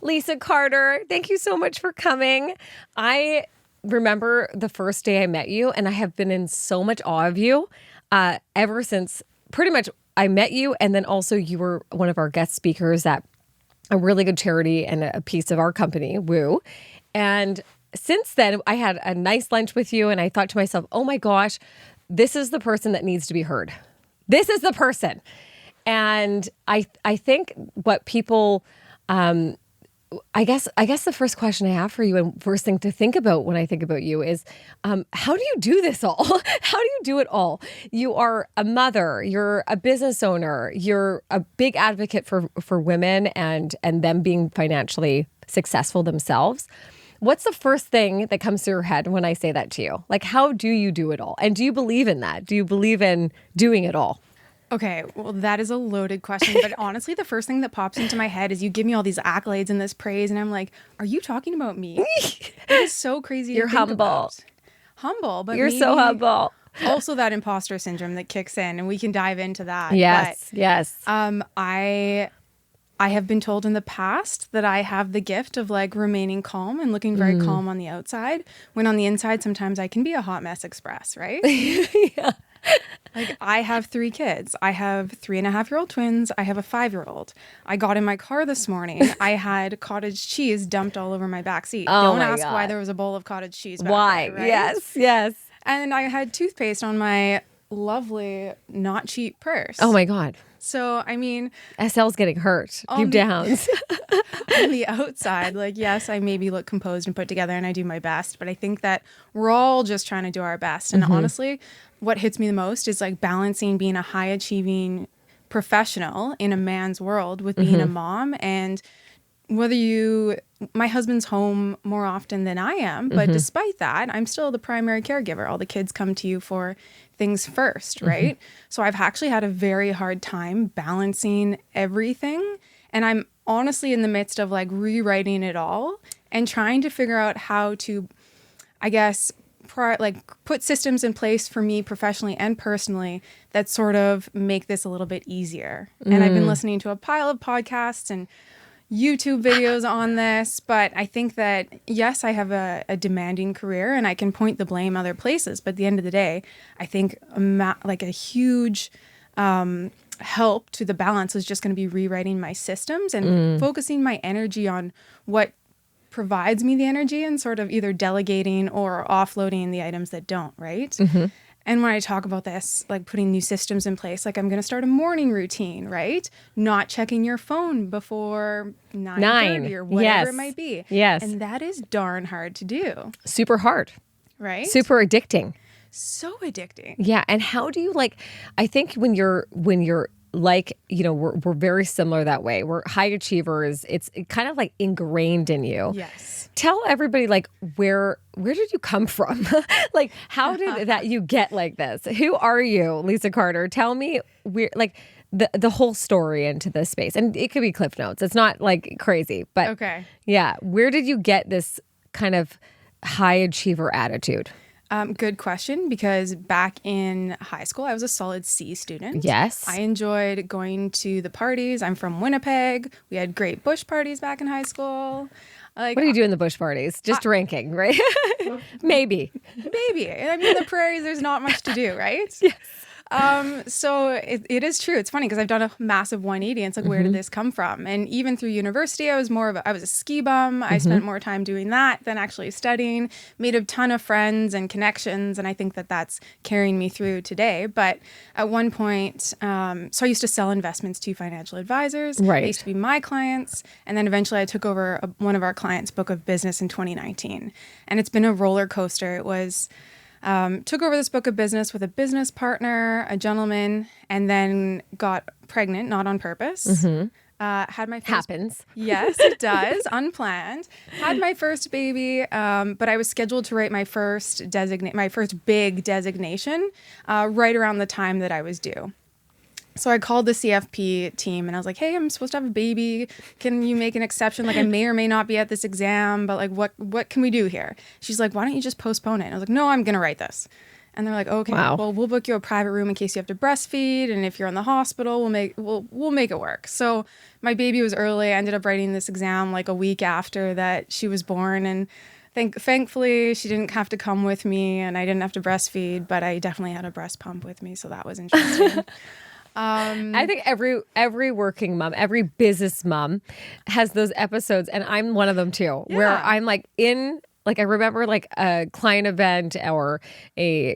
Lisa Carter, thank you so much for coming. I remember the first day I met you, and I have been in so much awe of you ever since pretty much I met you. And then also you were one of our guest speakers at a really good charity and a piece of our company, Woo. And since then, I had a nice lunch with you, and I thought to myself, oh my gosh, this is the person that needs to be heard. This is the person. And I think what people, I guess the first question I have for you and first thing to think about when I think about you is, how do you do this all? How do you do it all? You are a mother, you're a business owner, you're a big advocate for women and them being financially successful themselves. What's the first thing that comes to your head when I say that to you? Like, how do you do it all? And do you believe in that? Do you believe in doing it all? Okay, well, that is a loaded question. But honestly, the first thing that pops into my head is you give me all these accolades and this praise. And I'm like, are you talking about me? It is so crazy. You're to think humble. About. Humble, but you're so humble. Also that imposter syndrome that kicks in, and we can dive into that. Yes, but, yes. I have been told in the past that I have the gift of like remaining calm and looking very calm on the outside, when on the inside, sometimes I can be a hot mess express, right? Yeah. Like, I have 3 kids. I have 3.5-year-old twins. I have a 5-year-old. I got in my car this morning. I had cottage cheese dumped all over my back seat. Oh, Don't my ask God. why there was a bowl of cottage cheese back Why? there, right? Yes, yes. And I had toothpaste on my lovely, not cheap purse. Oh my God. So, I mean, SL's getting hurt. Deep downs. on the outside, like, yes, I maybe look composed and put together and I do my best, but I think that we're all just trying to do our best. And honestly, what hits me the most is like balancing being a high achieving professional in a man's world with being a mom. And my husband's home more often than I am, but despite that, I'm still the primary caregiver. All the kids come to you for things first, right? So I've actually had a very hard time balancing everything. And I'm honestly in the midst of like rewriting it all and trying to figure out how to, I guess, put systems in place for me professionally and personally that sort of make this a little bit easier. And I've been listening to a pile of podcasts and YouTube videos on this, but I think that, yes, I have a demanding career and I can point the blame other places. But at the end of the day, I think like a huge help to the balance is just going to be rewriting my systems and focusing my energy on what provides me the energy and sort of either delegating or offloading the items that don't, right? And when I talk about this, like putting new systems in place, like I'm going to start a morning routine, right? Not checking your phone before 9:30 or whatever it might be. Yes. And that is darn hard to do. Super hard. Right? Super addicting. So addicting. Yeah. And how do you I think when you're like, we're very similar that way. We're high achievers. It's kind of like ingrained in you. Yes. Tell everybody where did you come from? Like, how did that you get like this? Who are you, Lisa Carter? Tell me the whole story into this space. And it could be Cliff Notes. It's not like crazy, but okay. Yeah. Where did you get this kind of high achiever attitude? Good question, because back in high school, I was a solid C student. Yes. I enjoyed going to the parties. I'm from Winnipeg. We had great bush parties back in high school. Like, what do you do in the bush parties? Just drinking, right? Maybe. I mean, the prairies, there's not much to do, right? Yes. So it is true. It's funny because I've done a massive 180 and it's like, where did this come from? And even through university, I was a ski bum. I spent more time doing that than actually studying, made a ton of friends and connections. And I think that that's carrying me through today. But at one point, so I used to sell investments to financial advisors. Right. They used to be my clients. And then eventually I took over one of our clients' book of business in 2019. And it's been a roller coaster. It was... took over this book of business with a business partner, a gentleman, and then got pregnant, not on purpose. Had my first... Happens. Yes, it does. Unplanned. Had my first baby, but I was scheduled to write my first big designation right around the time that I was due. So I called the CFP team and I was like, hey, I'm supposed to have a baby. Can you make an exception? Like, I may or may not be at this exam, but like, what can we do here? She's like, why don't you just postpone it? And I was like, no, I'm going to write this. And they're like, okay, Wow. well, we'll book you a private room in case you have to breastfeed. And if you're in the hospital, we'll make it work. So my baby was early. I ended up writing this exam like a week after that she was born. And thankfully she didn't have to come with me and I didn't have to breastfeed, but I definitely had a breast pump with me. So that was interesting. I think every working mom, every business mom has those episodes, and I'm one of them too, where Yeah. I'm like I remember like a client event or a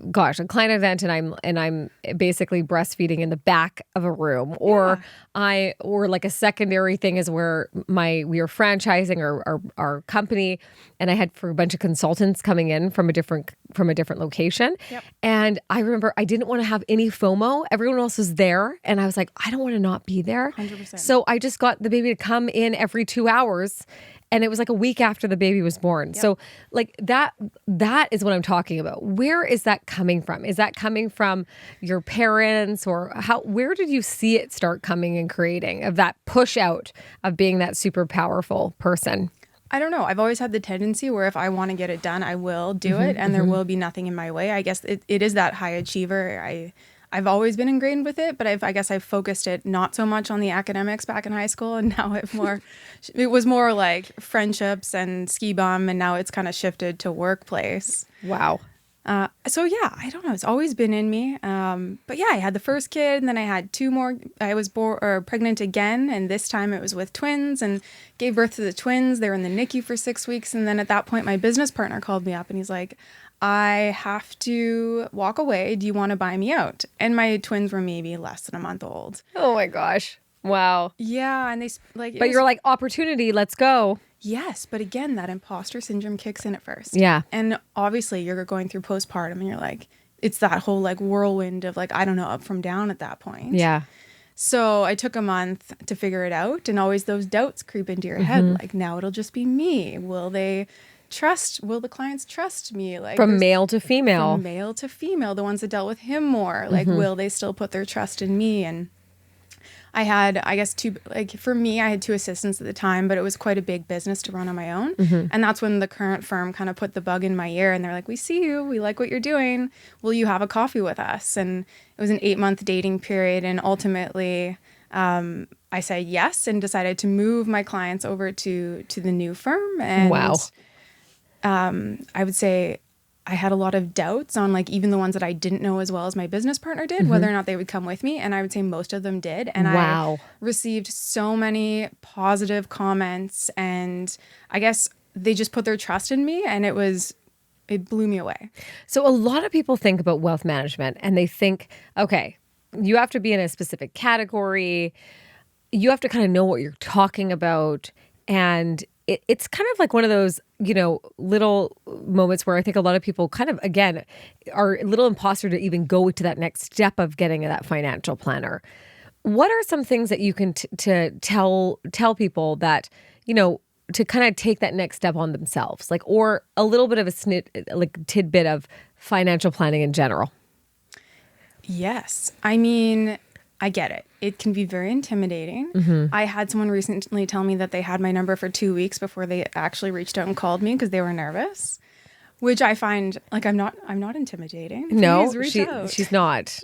client event, and I'm basically breastfeeding in the back of a room, or like a secondary thing is where we are franchising our company, and I had for a bunch of consultants coming in from a different location. Yep. And I remember I didn't want to have any FOMO. Everyone else was there. And I was like, I don't want to not be there. 100%. So I just got the baby to come in every 2 hours. And it was like a week after the baby was born. Yep. So like that is what I'm talking about. Where is that coming from? Is that coming from your parents, or where did you see it start coming and creating of that push out of being that super powerful person? I don't know. I've always had the tendency where if I want to get it done, I will do it, and there will be nothing in my way. I guess it is that high achiever. I've always been ingrained with it, but I guess I've focused it not so much on the academics back in high school, and now it was more like friendships and ski bum, and now it's kind of shifted to workplace. Wow. So yeah, I don't know. It's always been in me. But yeah, I had the first kid, and then I had two more. I was pregnant again, and this time it was with twins, and gave birth to the twins. They were in the NICU for 6 weeks, and then at that point, my business partner called me up, and he's like, I have to walk away. Do you want to buy me out? And my twins were maybe less than a month old. Oh my gosh. Wow. Yeah, and But you're like, opportunity, let's go. Yes, but again, that imposter syndrome kicks in at first. Yeah. And obviously you're going through postpartum and you're like, it's that whole like whirlwind of like, I don't know, up from down at that point. Yeah. So I took a month to figure it out, and always those doubts creep into your head. Like, now it'll just be me. Will the clients trust me? Like, From male to female. From male to female, the ones that dealt with him more. Like, will they still put their trust in me? And I had, I guess, for me, I had two assistants at the time, but it was quite a big business to run on my own. And that's when the current firm kind of put the bug in my ear, and they're like, we see you, we like what you're doing. Will you have a coffee with us? And it was an 8-month dating period. And ultimately, I said yes and decided to move my clients over to the new firm. And Wow. I would say I had a lot of doubts on like even the ones that I didn't know as well as my business partner did, whether or not they would come with me. And I would say most of them did. And Wow. I received so many positive comments, and I guess they just put their trust in me, and it blew me away. So a lot of people think about wealth management and they think, okay, you have to be in a specific category. You have to kind of know what you're talking about. And it's kind of like one of those, little moments where I think a lot of people kind of, again, are a little imposter to even go to that next step of getting that financial planner. What are some things that you can to tell people that, to kind of take that next step on themselves, like, or a little bit of a tidbit of financial planning in general? Yes. I mean, I get it. It can be very intimidating. I had someone recently tell me that they had my number for 2 weeks before they actually reached out and called me because they were nervous, which I find like I'm not intimidating. No, Please reach out. she's not.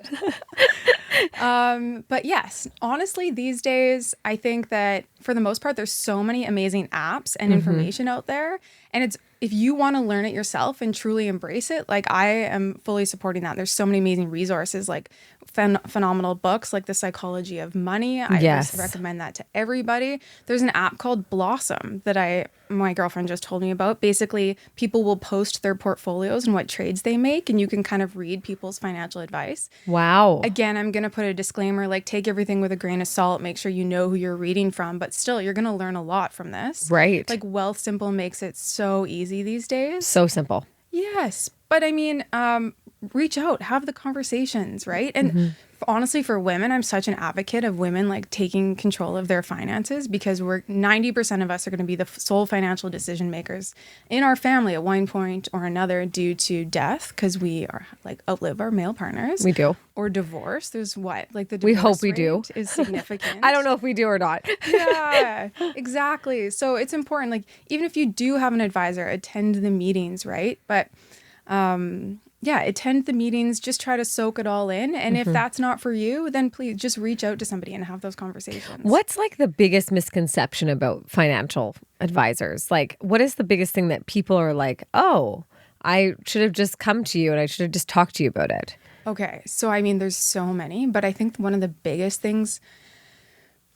But yes, honestly, these days, I think that for the most part, there's so many amazing apps and information out there. And if you want to learn it yourself and truly embrace it, like I am fully supporting that. There's so many amazing resources, like phenomenal books like The Psychology of Money. I Yes. recommend that to everybody. There's an app called Blossom that my girlfriend just told me about. Basically, people will post their portfolios and what trades they make, and you can kind of read people's financial advice. Wow. Again, I'm going to put a disclaimer, like take everything with a grain of salt, make sure you know who you're reading from, but still you're going to learn a lot from this. Right. Like Wealth Simple makes it so easy these days. So simple. Yes. But I mean, reach out, have the conversations, right? And honestly, for women, I'm such an advocate of women like taking control of their finances, because 90% of us are going to be the sole financial decision makers in our family at one point or another due to death, because we are like outlive our male partners. We do. Or divorce. There's the divorce We hope we do. rate is significant. I don't know if we do or not. Yeah, exactly. So it's important. Like even if you do have an advisor, attend the meetings, right? But attend the meetings, just try to soak it all in. And if that's not for you, then please just reach out to somebody and have those conversations. What's like the biggest misconception about financial advisors? Like, what is the biggest thing that people are like, oh, I should have just come to you and I should have just talked to you about it? Okay. So, I mean, there's so many, but I think one of the biggest things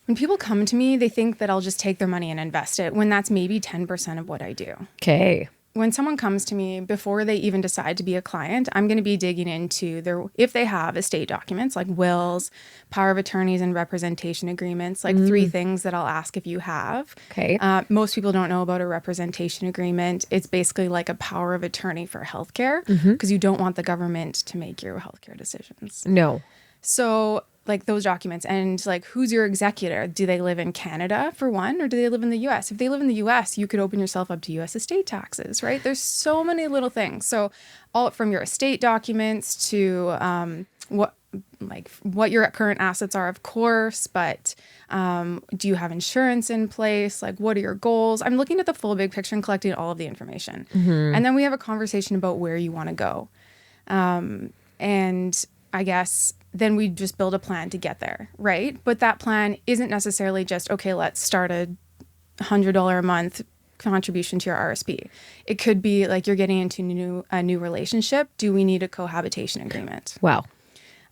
when people come to me, they think that I'll just take their money and invest it when that's maybe 10% of what I do. Okay. When someone comes to me, before they even decide to be a client, I'm going to be digging into if they have estate documents like wills, power of attorneys, and representation agreements, like 3 things that I'll ask if you have. Okay. Most people don't know about a representation agreement. It's basically like a power of attorney for healthcare because you don't want the government to make your healthcare decisions. No. So like those documents and like who's your executor? Do they live in Canada for one, or do they live in the US? If they live in the US, you could open yourself up to US estate taxes, right? There's so many little things. So all from your estate documents to what your current assets are, of course, but do you have insurance in place? Like, what are your goals? I'm looking at the full big picture and collecting all of the information. And then we have a conversation about where you want to go. And I guess then we just build a plan to get there, right? But that plan isn't necessarily just, okay, let's start a $100 a month contribution to your RSP. It could be like you're getting into a new relationship. Do we need a cohabitation agreement? Wow.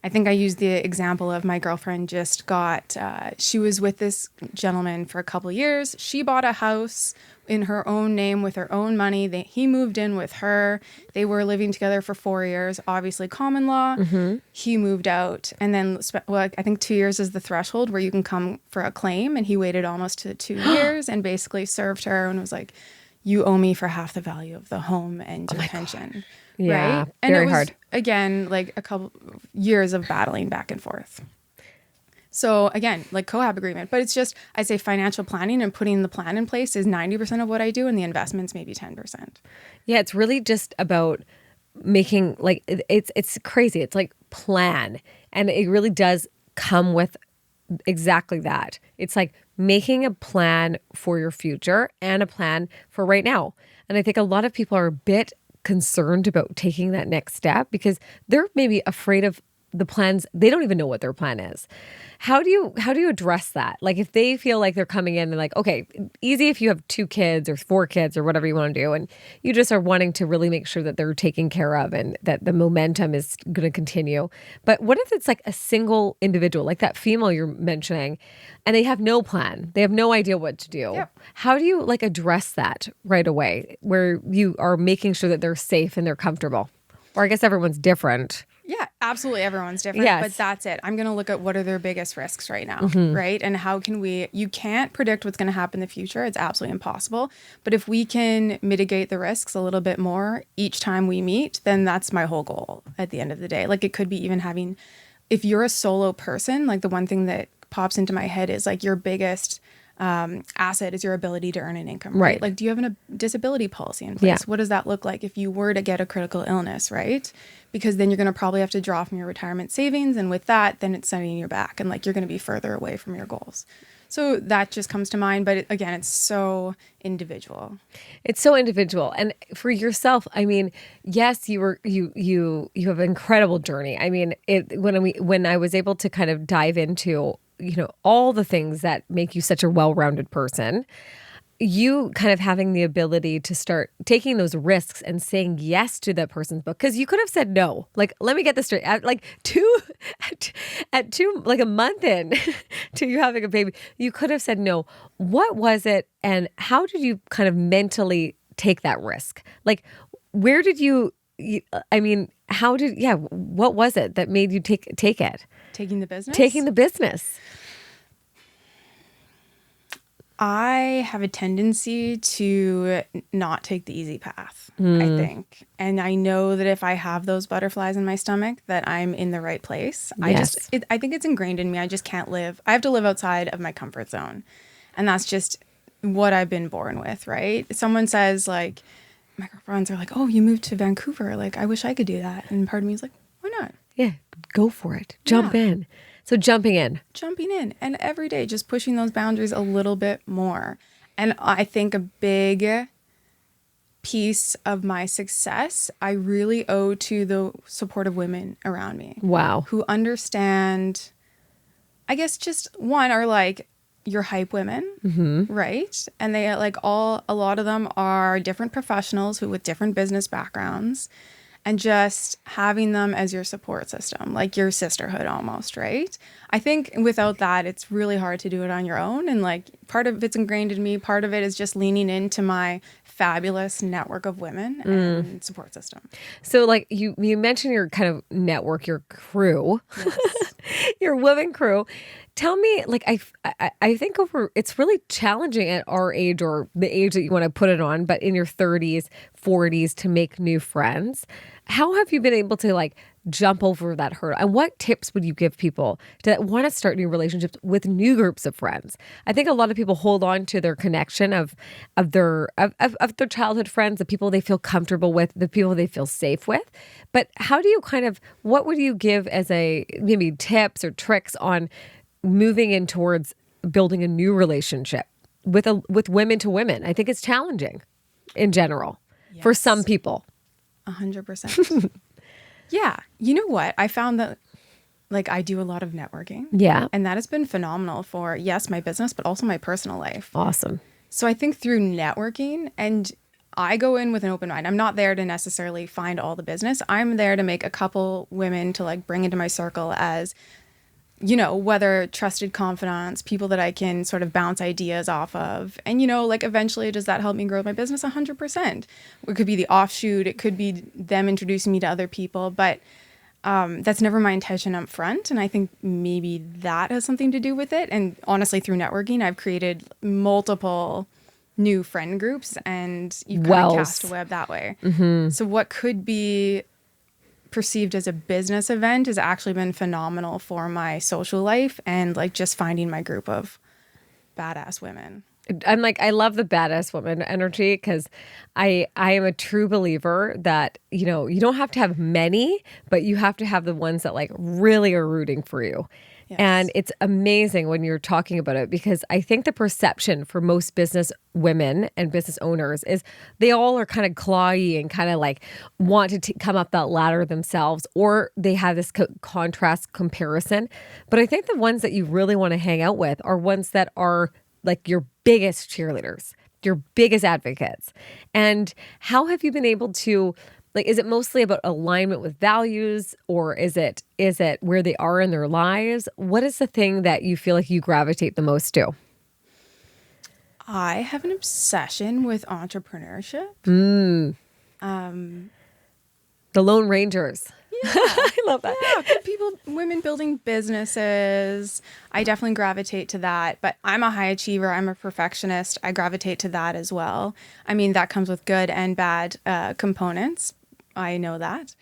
I think I used the example of my girlfriend just got, she was with this gentleman for a couple of years. She bought a house in her own name with her own money. He moved in with her. They were living together for 4 years, obviously common law. He moved out. And then, I think 2 years is the threshold where you can come for a claim. And he waited almost to 2 years and basically served her and was like, you owe me for half the value of the home and your pension. God. Yeah, right? And very it was, hard. again, like a couple years of battling back and forth. So again, like co-hab agreement, but it's just, I say financial planning and putting the plan in place is 90% of what I do and the investments maybe 10%. Yeah, it's really just about making like, it's crazy. It's like plan. And it really does come with exactly that. It's like making a plan for your future and a plan for right now. And I think a lot of people are a bit concerned about taking that next step because they're maybe afraid of the plans. They don't even know what their plan is. How do you address that? Like if they feel like they're coming in and like, okay, easy if you have 2 kids or 4 kids or whatever you want to do, and you just are wanting to really make sure that they're taken care of and that the momentum is going to continue. But what if it's like a single individual, like that female you're mentioning, and they have no plan, they have no idea what to do? Yep. How do you like address that right away where you are making sure that they're safe and they're comfortable? Or I guess everyone's different. Yeah, absolutely. Everyone's different, Yes. but that's it. I'm going to look at what are their biggest risks right now, right? And how can you can't predict what's going to happen in the future. It's absolutely impossible. But if we can mitigate the risks a little bit more each time we meet, then that's my whole goal at the end of the day. Like it could be even having, if you're a solo person, like the one thing that pops into my head is like your biggest asset is your ability to earn an income, right? Like, do you have a disability policy in place? Yeah. What does that look like if you were to get a critical illness, right? Because then you're going to probably have to draw from your retirement savings. And with that, then it's setting you back and like you're going to be further away from your goals. So that just comes to mind. But again, it's so individual. It's so individual. And for yourself, I mean, yes, you have an incredible journey. I mean, when I was able to kind of dive into all the things that make you such a well-rounded person, you kind of having the ability to start taking those risks and saying yes to that person's book. Because you could have said no. Like, let me get this straight. At like a month in to you having a baby, you could have said no. What was it? And how did you kind of mentally take that risk? Like, where did what was it that made you take it? Taking the business? Taking the business. I have a tendency to not take the easy path, I think. And I know that if I have those butterflies in my stomach, that I'm in the right place. Yes. I think it's ingrained in me. I just can't live. I have to live outside of my comfort zone. And that's just what I've been born with, right? Someone says like, my girlfriends are like, oh, you moved to Vancouver. Like, I wish I could do that. And part of me is like, why not? Yeah, go for it. Jump in. So jumping in and every day just pushing those boundaries a little bit more. And I think a big piece of my success I really owe to the supportive women around me. Wow. Who understand, I guess, just one are like your hype women, right? And they like a lot of them are different professionals who with different business backgrounds, and just having them as your support system, like your sisterhood almost, right? I think without that, it's really hard to do it on your own. And like part of it's ingrained in me, part of it is just leaning into my fabulous network of women and support system. So like you mentioned your kind of network, your crew, Yes. your women crew. Tell me, like I think it's really challenging at our age or the age that you want to put it on, but in your 30s, 40s to make new friends. How have you been able to like jump over that hurdle? And what tips would you give people that want to start new relationships with new groups of friends? I think a lot of people hold on to their connection of their childhood friends, the people they feel comfortable with, the people they feel safe with. But how do you what would you give as maybe tips or tricks on moving in towards building a new relationship with women to women? I think it's challenging in general for some people. 100%. Yeah. You know what? I found that like I do a lot of networking. Yeah. And that has been phenomenal for, yes, my business, but also my personal life. Awesome. So I think through networking, and I go in with an open mind. I'm not there to necessarily find all the business. I'm there to make a couple women to like bring into my circle as, you know, whether trusted confidants, people that I can sort of bounce ideas off of. And, you know, like eventually does that help me grow my business? 100%. It could be the offshoot. It could be them introducing me to other people. But that's never my intention up front. And I think maybe that has something to do with it. And honestly, through networking, I've created multiple new friend groups and you kind of cast a web that way. So what could be perceived as a business event has actually been phenomenal for my social life and like just finding my group of badass women. I'm like, I love the badass woman energy because I am a true believer that, you know, you don't have to have many, but you have to have the ones that like really are rooting for you. Yes. And it's amazing when you're talking about it because I think the perception for most business women and business owners is they all are kind of clawy and kind of like want to come up that ladder themselves, or they have this contrast comparison. But I think the ones that you really want to hang out with are ones that are like your biggest cheerleaders, your biggest advocates. And how have you been able to, like, is it mostly about alignment with values, or is it where they are in their lives? What is the thing that you feel like you gravitate the most to? I have an obsession with entrepreneurship. The Lone Rangers. Yeah. I love that. Yeah, women building businesses. I definitely gravitate to that. But I'm a high achiever. I'm a perfectionist. I gravitate to that as well. I mean, that comes with good and bad components. I know that.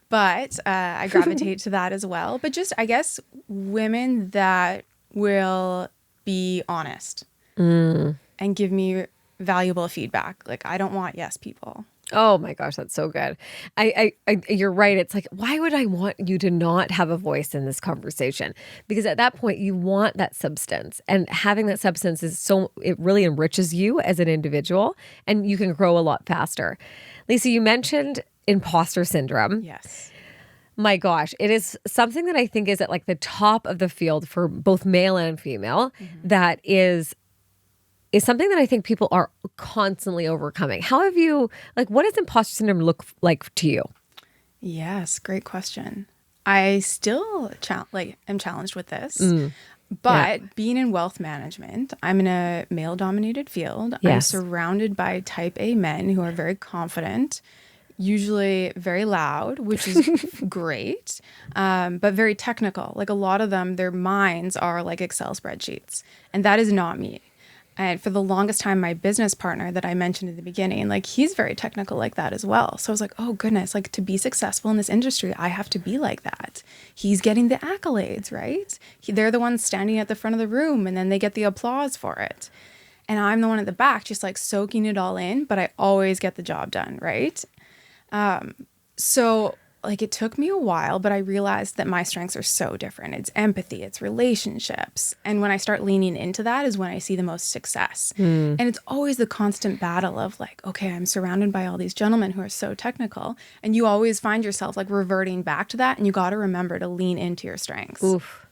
But I gravitate to that as well. But just, I guess, women that will be honest and give me valuable feedback. Like, I don't want yes people. Oh my gosh, that's so good. I you're right. It's like, why would I want you to not have a voice in this conversation? Because at that point, you want that substance, and having that substance it really enriches you as an individual, and you can grow a lot faster. Lisa, you mentioned imposter syndrome. Yes. My gosh, it is something that I think is at like the top of the field for both male and female. That is something that I think people are constantly overcoming. How have you, like, what does imposter syndrome look like to you? Yes, great question. I still am challenged with this, but being in wealth management, I'm in a male-dominated field. Yes. I'm surrounded by type A men who are very confident, usually very loud, which is great, but very technical. Like a lot of them, their minds are like Excel spreadsheets, and that is not me. And for the longest time, my business partner that I mentioned in the beginning, like he's very technical like that as well. So I was like, oh goodness, like to be successful in this industry, I have to be like that. He's getting the accolades, right? They're the ones standing at the front of the room and then they get the applause for it. And I'm the one at the back, just like soaking it all in, but I always get the job done, right? So like it took me a while, but I realized that my strengths are so different. It's empathy, it's relationships. And when I start leaning into that is when I see the most success. And it's always the constant battle of like, okay, I'm surrounded by all these gentlemen who are so technical. And you always find yourself like reverting back to that. And you got to remember to lean into your strengths. Oof,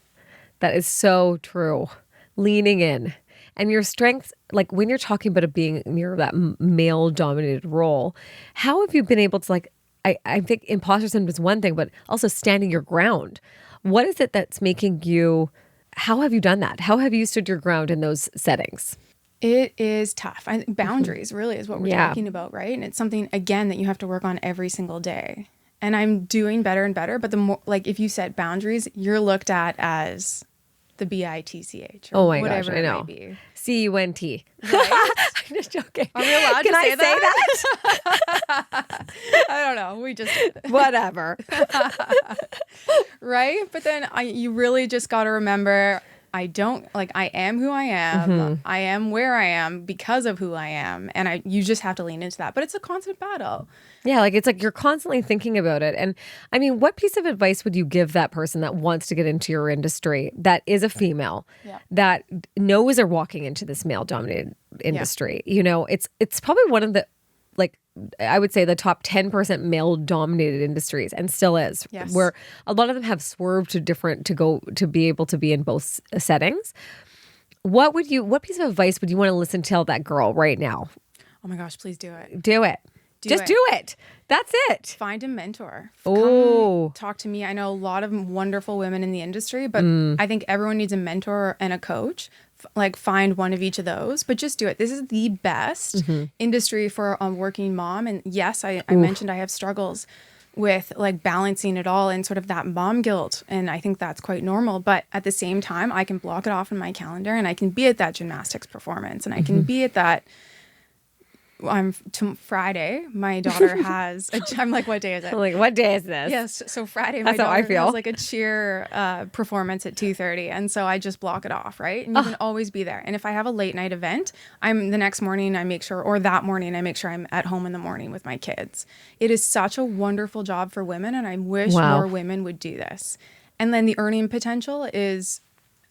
that is so true. Leaning in. And your strengths, like when you're talking about it being near that male dominated role, how have you been able to like, I think imposter syndrome is one thing, but also standing your ground. What is it that's making you, how have you done that? How have you stood your ground in those settings? It is tough. Boundaries really is what we're talking about, right? And it's something, again, that you have to work on every single day. And I'm doing better and better. But the more, like if you set boundaries, you're looked at as the BITCH or whatever it might be. CUNT. Right? I'm just joking. Are we allowed Can to I say that? I don't know. We just Whatever. right? But then you really just got to remember I am who I am. I am where I am because of who I am. And you just have to lean into that. But it's a constant battle. Yeah, like it's like you're constantly thinking about it. And I mean, what piece of advice would you give that person that wants to get into your industry, that is a female, that knows they're walking into this male dominated industry? You know, it's probably one of the, like, I would say the top 10% male dominated industries, and still is, where a lot of them have swerved to be able to be in both settings. What piece of advice would you want to listen to that girl right now? Oh my gosh, please do it. Do it. Just do it. That's it. Find a mentor. Oh. Come talk to me. I know a lot of wonderful women in the industry, but I think everyone needs a mentor and a coach. Like find one of each of those, but just do it. This is the best industry for a working mom. And yes, I mentioned I have struggles with like balancing it all and sort of that mom guilt. And I think that's quite normal. But at the same time, I can block it off in my calendar and I can be at that gymnastics performance and I can be at that. Friday, my daughter has I'm like, what day is it? I'm like, what day is this? Yes. So Friday, my daughter has like a cheer performance at 2:30. And so I just block it off, right? And you can always be there. And if I have a late night event, the next morning I make sure, or that morning I make sure I'm at home in the morning with my kids. It is such a wonderful job for women. And I wish more women would do this. And then the earning potential is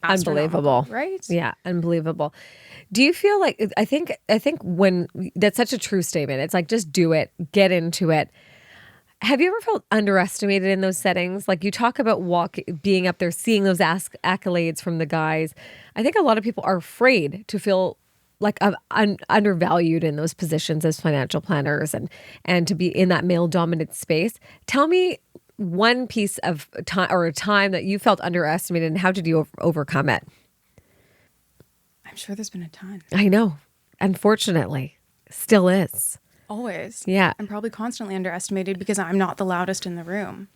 unbelievable, right? Yeah, unbelievable. Do you feel like, I think when that's such a true statement, it's like, just do it, get into it. Have you ever felt underestimated in those settings? Like you talk about being up there, seeing those accolades from the guys. I think a lot of people are afraid to feel like undervalued in those positions as financial planners and to be in that male dominant space. Tell me one piece of time or a time that you felt underestimated, and how did you overcome it? I'm sure there's been a ton. I know. Unfortunately, still is. Always. Yeah. I'm probably constantly underestimated because I'm not the loudest in the room.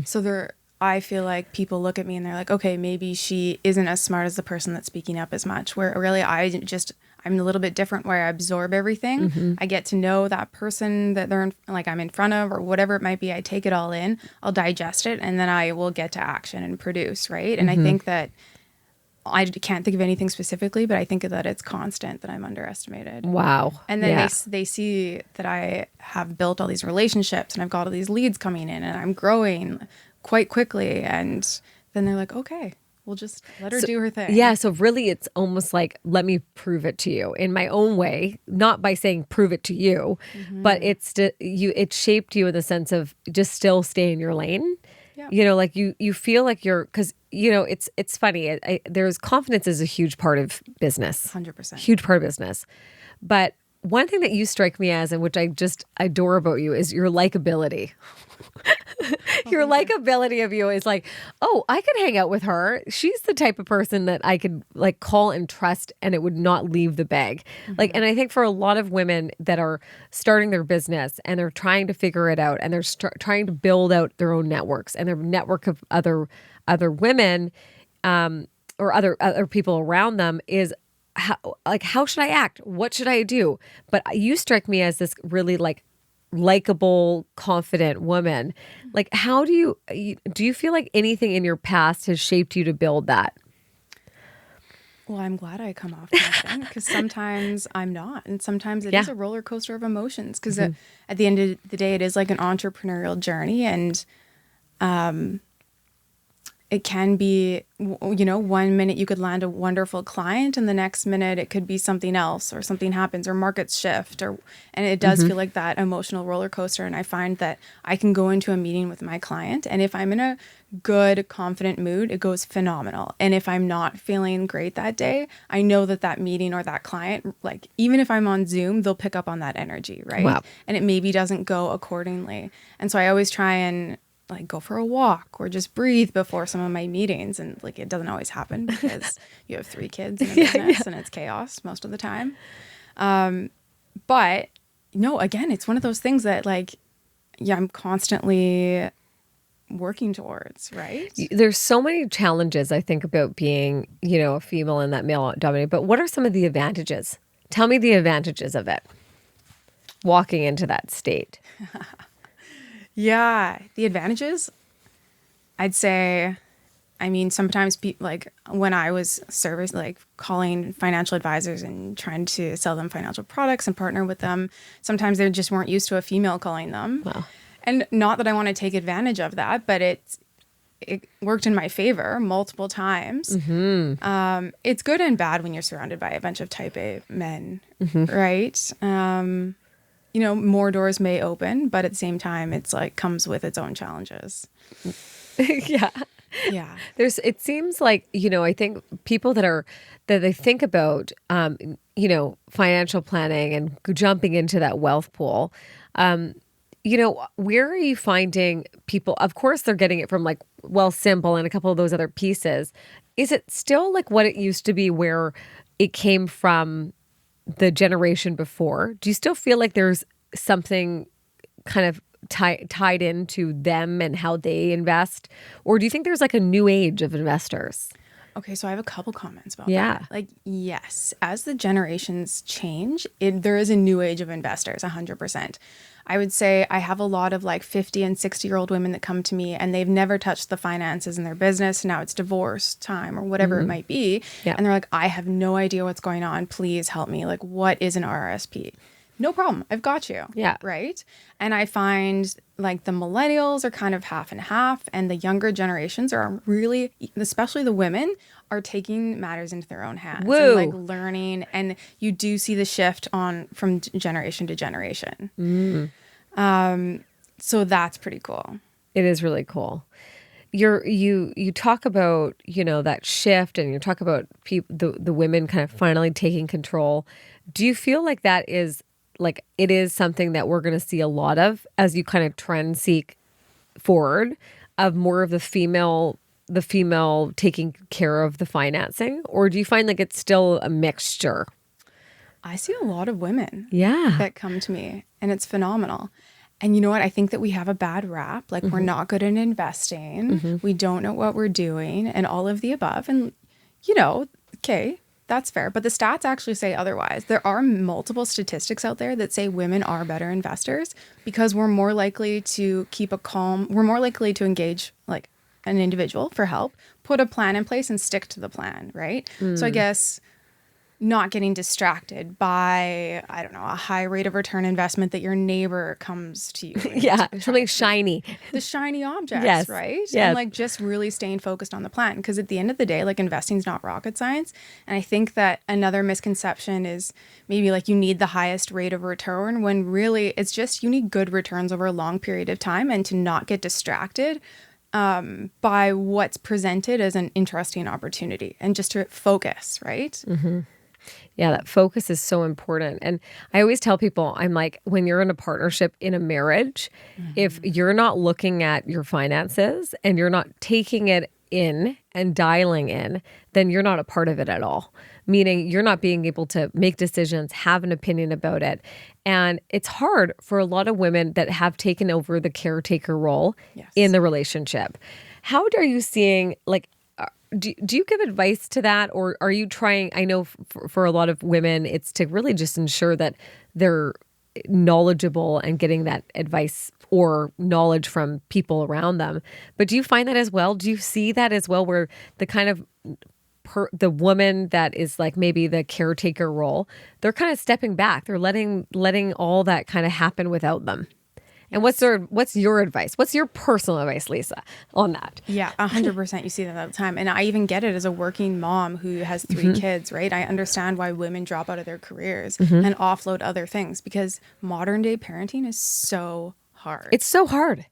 So I feel like people look at me and they're like, okay, maybe she isn't as smart as the person that's speaking up as much. Where really I'm a little bit different, where I absorb everything. I get to know that person that I'm in front of, or whatever it might be. I take it all in, I'll digest it, and then I will get to action and produce, right? And I think that I can't think of anything specifically, but I think that it's constant that I'm underestimated. Wow. And then they see that I have built all these relationships and I've got all these leads coming in and I'm growing quite quickly. And then they're like, okay, we'll just let her do her thing. Yeah. So really it's almost like, let me prove it to you in my own way, not by saying prove it to you, but it shaped you in the sense of just still stay in your lane. Yeah. You know, like you feel like because you know, it's funny. There's confidence is a huge part of business. 100%. Huge part of business. But one thing that you strike me as, and which I just adore about you, is your likability. Your likability of you is like, oh, I could hang out with her. She's the type of person that I could like call and trust, and it would not leave the bag. Like, and I think for a lot of women that are starting their business and they're trying to figure it out, and they're trying to build out their own networks and their network of other women, or other people around them, is how should I act? What should I do? But you strike me as this really likable, confident woman. Like, how do you feel like anything in your past has shaped you to build that? Well, I'm glad I come off confident because sometimes I'm not. And sometimes it is Yeah. a roller coaster of emotions because at the end of the day, it is like an entrepreneurial journey. And it can be, one minute you could land a wonderful client and the next minute it could be something else or something happens or markets shift and it does feel like that emotional roller coaster. And I find that I can go into a meeting with my client and if I'm in a good, confident mood, it goes phenomenal. And if I'm not feeling great that day, I know that meeting or that client, like even if I'm on Zoom, they'll pick up on that energy, right? Wow. And it maybe doesn't go accordingly. And so I always try and like go for a walk or just breathe before some of my meetings. And like, it doesn't always happen because you have 3 kids in a business and it's chaos most of the time. But no, again, it's one of those things that like, I'm constantly working towards, right? There's so many challenges, I think, about being, a female in that male dominated. But what are some of the advantages? Tell me the advantages of it. Walking into that state. Yeah, the advantages, I'd say, sometimes like when I was calling financial advisors and trying to sell them financial products and partner with them, sometimes they just weren't used to a female calling them. Wow. And not that I want to take advantage of that, but it worked in my favor multiple times. It's good and bad when you're surrounded by a bunch of type A men, right? More doors may open, but at the same time, it's like comes with its own challenges. Yeah. Yeah. It seems like, I think people that they think about, financial planning and jumping into that wealth pool, where are you finding people? Of course, they're getting it from like Wealth Simple and a couple of those other pieces. Is it still like what it used to be where it came from the generation before? Do you still feel like there's something kind of tied into them and how they invest? Or do you think there's like a new age of investors? Okay, so I have a couple comments about Yeah. that. Like, yes, as the generations change, there is a new age of investors, 100%. I would say I have a lot of like 50 and 60-year-old women that come to me and they've never touched the finances in their business. Now it's divorce time or whatever it might be. Yeah. And they're like, I have no idea what's going on. Please help me. Like, what is an RRSP? No problem. I've got you. Yeah. Right. And I find like the millennials are kind of half and half, and the younger generations are really, especially the women, are taking matters into their own hands. Woo. And like learning. And you do see the shift from generation to generation. So that's pretty cool. It is really cool. You talk about, that shift, and you talk about the women kind of finally taking control. Do you feel like that is like it is something that we're going to see a lot of as you kind of trend seek forward, of more of the female taking care of the financing? Or do you find like it's still a mixture? I see a lot of women Yeah. that come to me, and it's phenomenal. And you know what? I think that we have a bad rap. Like, we're not good at investing. We don't know what we're doing and all of the above. And, okay, that's fair. But the stats actually say otherwise. There are multiple statistics out there that say women are better investors because we're more likely to we're more likely to engage like an individual for help, put a plan in place and stick to the plan, right? So I guess not getting distracted by, I don't know, a high rate of return investment that your neighbor comes to you. Yeah. Something shiny. The shiny objects, Yes. right? Yes. And like just really staying focused on the plan. Because at the end of the day, like, investing is not rocket science. And I think that another misconception is maybe like you need the highest rate of return, when really it's just you need good returns over a long period of time, and to not get distracted by what's presented as an interesting opportunity, and just to focus, right? Yeah, that focus is so important. And I always tell people, I'm like, when you're in a partnership in a marriage, if you're not looking at your finances and you're not taking it in and dialing in, then you're not a part of it at all. Meaning you're not being able to make decisions, have an opinion about it. And it's hard for a lot of women that have taken over the caretaker role in the relationship. How are you seeing, like, do you give advice to that, or are you trying? I know for a lot of women, it's to really just ensure that they're knowledgeable and getting that advice or knowledge from people around them. But do you find that as well? Do you see that as well, where the kind of the woman that is like maybe the caretaker role, they're kind of stepping back. They're letting all that kind of happen without them. And what's your advice? What's your personal advice, Lisa, on that? Yeah, 100%. You see that all the time. And I even get it as a working mom who has 3 kids, right? I understand why women drop out of their careers and offload other things, because modern day parenting is so hard. It's so hard.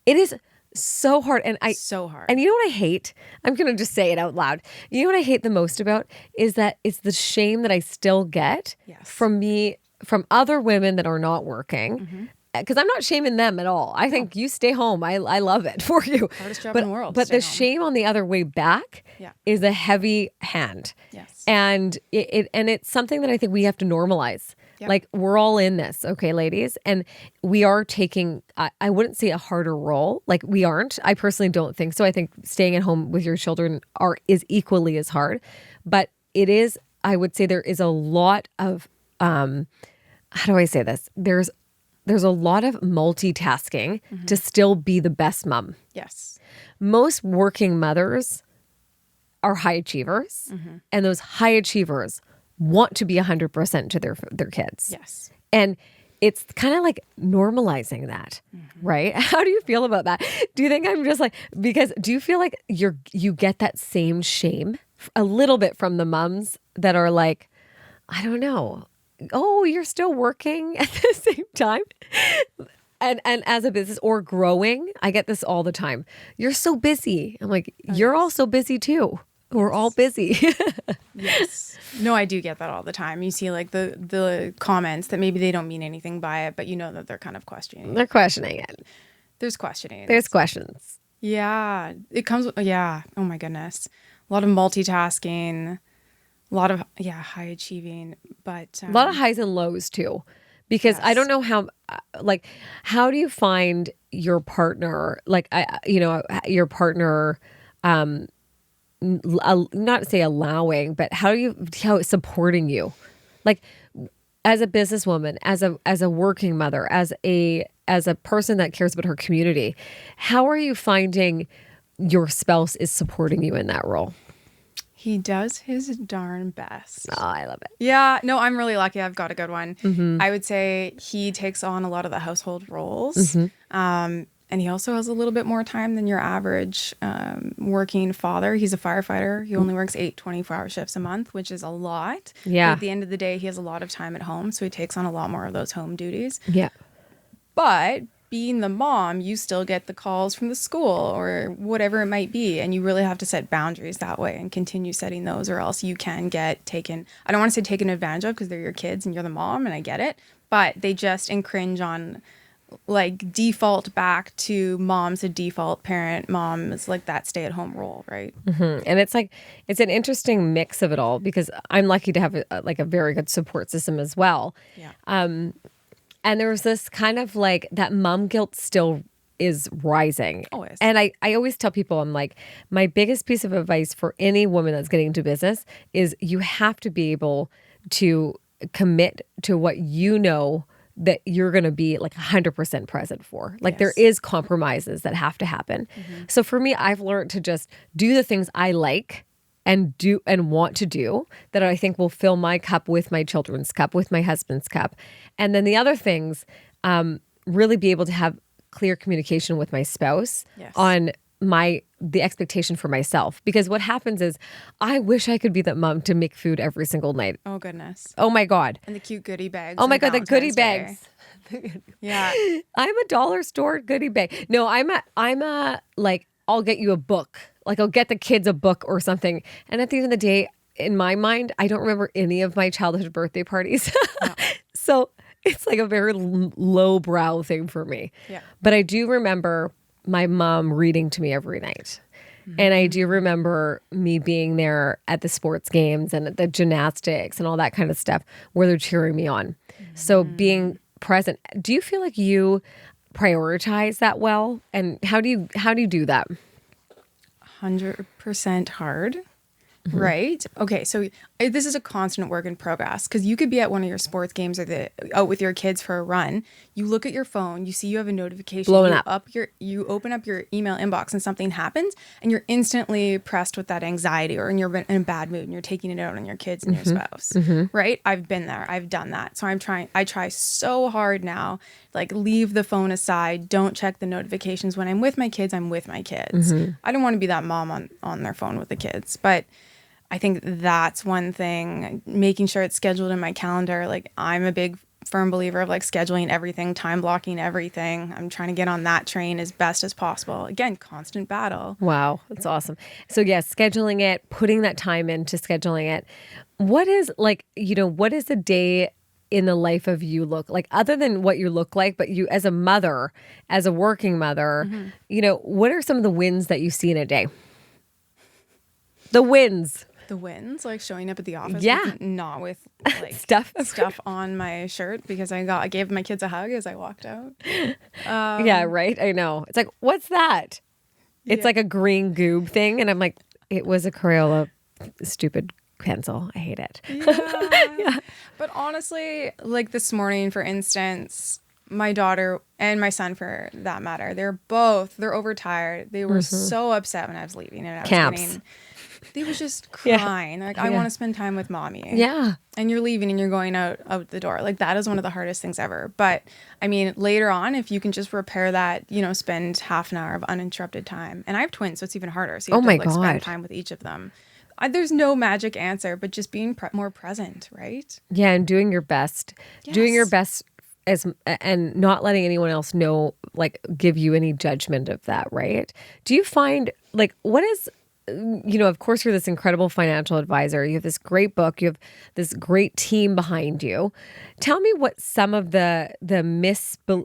It is so hard. So hard. And you know what I hate? I'm going to just say it out loud. You know what I hate the most about is that it's the shame that I still get from other women that are not working. Because I'm not shaming them at all. I think you stay home. I love it for you. Hardest job in the world. But the shame on the other way back is a heavy hand. Yes. And it's something that I think we have to normalize. Yep. Like, we're all in this, okay, ladies? And we are taking, I wouldn't say a harder role. Like, we aren't. I personally don't think so. I think staying at home with your children is equally as hard. But it is, I would say there is a lot of, how do I say this? There's a lot of multitasking to still be the best mom. Yes. Most working mothers are high achievers, and those high achievers want to be 100% to their kids. Yes. And it's kind of like normalizing that, right? How do you feel about that? Do you think I'm just like, because do you feel like you get that same shame a little bit from the moms that are like, I don't know, oh, you're still working at the same time? And as a business or growing, I get this all the time. You're so busy. I'm like, you're all so busy too. We're all busy. Yes. No, I do get that all the time. You see like the comments that maybe they don't mean anything by it, but you know that they're kind of questioning. They're questioning it. There's questioning. There's questions. Yeah. It comes with, oh my goodness. A lot of multitasking, a lot of, high achieving, but. A lot of highs and lows too. Because I don't know how do you find your partner, your partner, not say allowing, but how it's supporting you, like as a businesswoman, as a working mother, as a person that cares about her community. How are you finding your spouse is supporting you in that role? He does his darn best. Oh, I love it. Yeah, no, I'm really lucky. I've got a good one. I would say he takes on a lot of the household roles. And he also has a little bit more time than your average working father. He's a firefighter. He only works 8 24-hour shifts a month, which is a lot. Yeah. But at the end of the day, he has a lot of time at home, so he takes on a lot more of those home duties. Yeah. But being the mom, you still get the calls from the school or whatever it might be. And you really have to set boundaries that way and continue setting those, or else you can get taken. I don't want to say taken advantage of, because they're your kids and you're the mom, and I get it. But they just encringe on, like, default back to mom's a default parent. Mom is like that stay-at-home role, right? And it's like, it's an interesting mix of it all, because I'm lucky to have a very good support system as well. Yeah. And there's this kind of like that mom guilt still is rising. Always. And I always tell people, I'm like, my biggest piece of advice for any woman that's getting into business is you have to be able to commit to what you know that you're going to be like 100% present for. Like, there is compromises that have to happen. So for me, I've learned to just do the things I like and do and want to do that I think will fill my cup with my children's cup, with my husband's cup. And then the other things, really be able to have clear communication with my spouse on the expectation for myself. Because what happens is, I wish I could be that mom to make food every single night. Oh, goodness. Oh my God. And the cute goodie bags. Oh my God, the goodie bags. Yeah. I'm a dollar store goodie bag. No, I'm a like, I'll get you a book. Like, I'll get the kids a book or something. And at the end of the day, in my mind, I don't remember any of my childhood birthday parties. No. So it's like a very low brow thing for me. Yeah. But I do remember my mom reading to me every night. And I do remember me being there at the sports games and at the gymnastics and all that kind of stuff where they're cheering me on. So being present. Do you feel like you prioritize that well? And how do you do that? 100% hard. right? Okay, so this is a constant work in progress because you could be at one of your sports games or out with your kids for a run. You look at your phone, you see you have a notification, Blowing up. You open up your email inbox and something happens, and you're instantly pressed with that anxiety, or you're in a bad mood and you're taking it out on your kids and your spouse, right? I've been there, I've done that, so I try so hard now, like leave the phone aside, don't check the notifications. When I'm with my kids, I'm with my kids. I don't want to be that mom on their phone with the kids, but I think that's one thing, making sure it's scheduled in my calendar. Like I'm a big firm believer of like scheduling everything, time blocking everything. I'm trying to get on that train as best as possible. Again, constant battle. Wow, that's awesome. So yes, scheduling it, putting that time into scheduling it. What is like, what is a day in the life of you look like, other than what you look like, but you as a mother, as a working mother, what are some of the wins that you see in a day? The wins. The wins, like showing up at the office, Yeah. not with like Stuff on my shirt because I gave my kids a hug as I walked out. Yeah, right. I know. It's like, what's that? It's like a green goob thing, and I'm like, it was a Crayola stupid pencil. I hate it. Yeah. But honestly, like this morning, for instance, my daughter and my son, for that matter, they're overtired. They were so upset when I was leaving, and they was just crying. Like, I want to spend time with mommy. Yeah. And you're leaving and you're going out the door. Like, that is one of the hardest things ever. But I mean, later on, if you can just repair that, spend half an hour of uninterrupted time. And I have twins, so it's even harder. So you have to spend time with each of them. There's no magic answer, but just being more present, right? Yeah, and doing your best. Yes. Doing your best and not letting anyone else know, like, give you any judgment of that, right? Do you find, like, what is, of course, you're this incredible financial advisor. You have this great book. You have this great team behind you. Tell me what some of the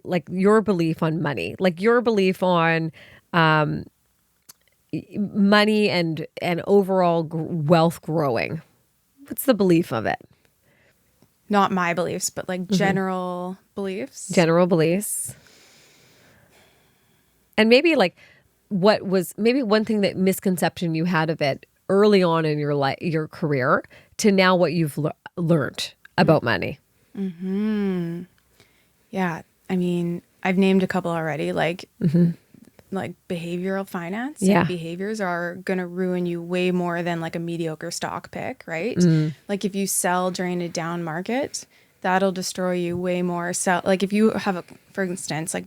like your belief on money, like your belief on money and overall wealth growing. What's the belief of it? Not my beliefs, but like general beliefs. General beliefs. And maybe like what was maybe one thing that misconception you had of it early on in your career to now what you've learned about money. Yeah. I mean, I've named a couple already, like behavioral finance. Yeah. Like behaviors are going to ruin you way more than like a mediocre stock pick, right? Like if you sell during a down market, that'll destroy you way more. So like if you have for instance, like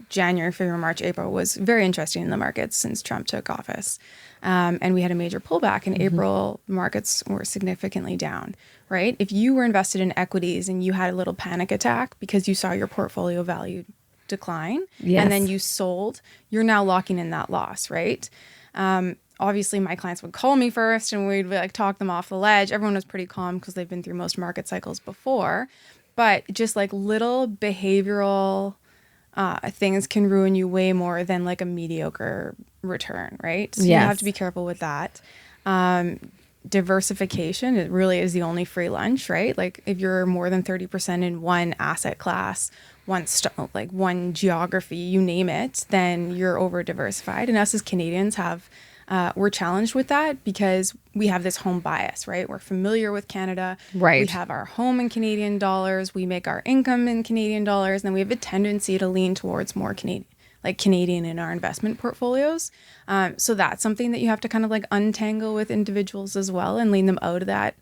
January, February, March, April was very interesting in the markets since Trump took office. And we had a major pullback in April. Markets were significantly down, right? If you were invested in equities and you had a little panic attack because you saw your portfolio value decline and then you sold, you're now locking in that loss, right? Obviously, my clients would call me first and we'd like talk them off the ledge. Everyone was pretty calm because they've been through most market cycles before. But just like little behavioral things can ruin you way more than like a mediocre return, right? So you have to be careful with that. Diversification, it really is the only free lunch, right? Like if you're more than 30% in one asset class, one geography, you name it, then you're over diversified. And us as Canadians we're challenged with that because we have this home bias, right? We're familiar with Canada. Right. We have our home in Canadian dollars. We make our income in Canadian dollars. And then we have a tendency to lean towards more Canadian in our investment portfolios. So that's something that you have to kind of like untangle with individuals as well and lean them out of that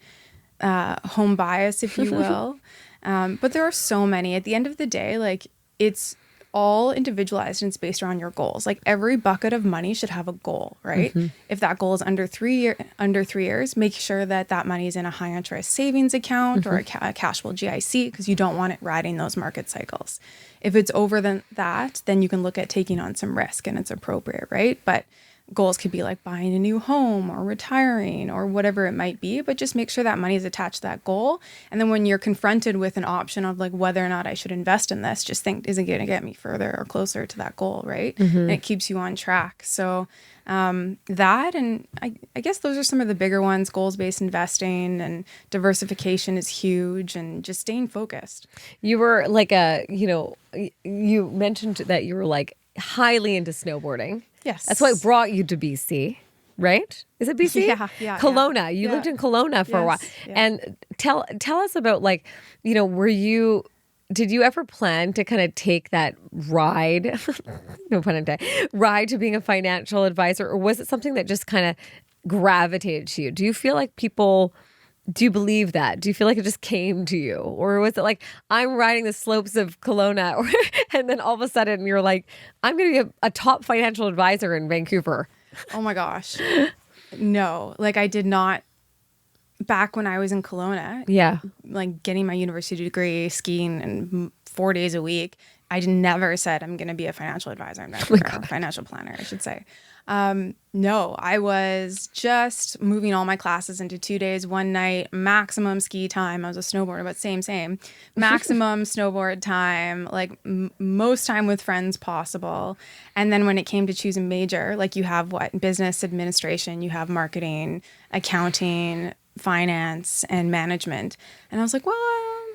home bias, if you will. But there are so many. At the end of the day, like it's all individualized and it's based around your goals. Like every bucket of money should have a goal, right? If that goal is under 3 years, make sure that money is in a high interest savings account or a cashflow GIC because you don't want it riding those market cycles. If it's over that, then you can look at taking on some risk and it's appropriate, right? But goals could be like buying a new home or retiring or whatever it might be, but just make sure that money is attached to that goal. And then when you're confronted with an option of like whether or not I should invest in this, just think, is it going to get me further or closer to that goal, right? And it keeps you on track. So that, and I guess those are some of the bigger ones. Goals-based investing and diversification is huge, and just staying focused. You were like you mentioned that you were like highly into snowboarding. Yes. That's what brought you to BC. right? Is it BC? Yeah. Kelowna. You lived in Kelowna for a while. Yeah. And tell us about, like, did you ever plan to kind of take that ride, no pun intended, ride to being a financial advisor? Or was it something that just kind of gravitated to you? Do you feel like do you believe that? Do you feel like it just came to you? Or was it like, I'm riding the slopes of Kelowna, and then all of a sudden you're like, I'm going to be a top financial advisor in Vancouver? Oh my gosh. No, like I did not. Back when I was in Kelowna, like getting my university degree, skiing, and 4 days a week, I never said I'm going to be a financial advisor in Vancouver, or financial planner, I should say. No, I was just moving all my classes into 2 days, one night, maximum ski time. I was a snowboarder, but same. Maximum snowboard time, like most time with friends possible. And then when it came to choosing major, like you have business administration, you have marketing, accounting, finance, and management. And I was like, well,